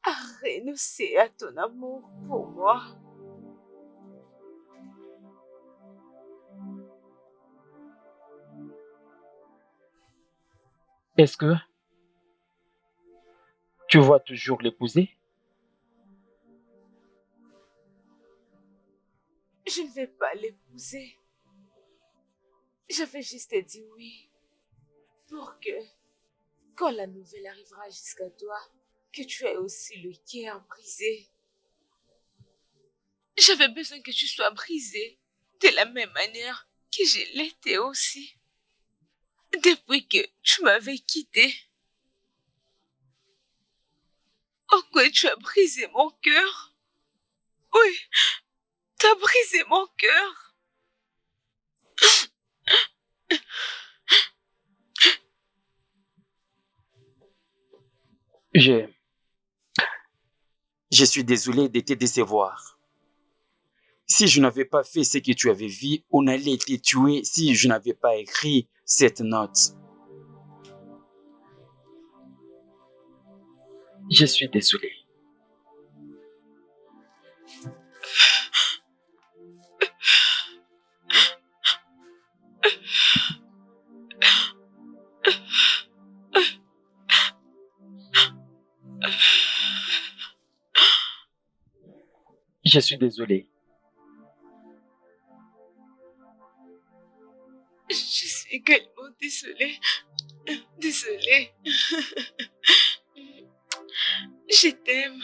à renoncer à ton amour pour moi. Est-ce que tu vas toujours l'épouser? Je ne vais pas l'épouser. Je vais juste dire oui pour que quand la nouvelle arrivera jusqu'à toi, que tu aies aussi le cœur brisé. J'avais besoin que tu sois brisé de la même manière que je l'étais aussi. Depuis que tu m'avais quitté. Oh, quoi, tu as brisé mon cœur. Oui, tu as brisé mon cœur. Je suis désolé de te décevoir. Si je n'avais pas fait ce que tu avais vu, on allait te tuer si je n'avais pas écrit cette note. Je suis désolé. Je suis désolé. Je suis également désolée. Désolée. Je t'aime.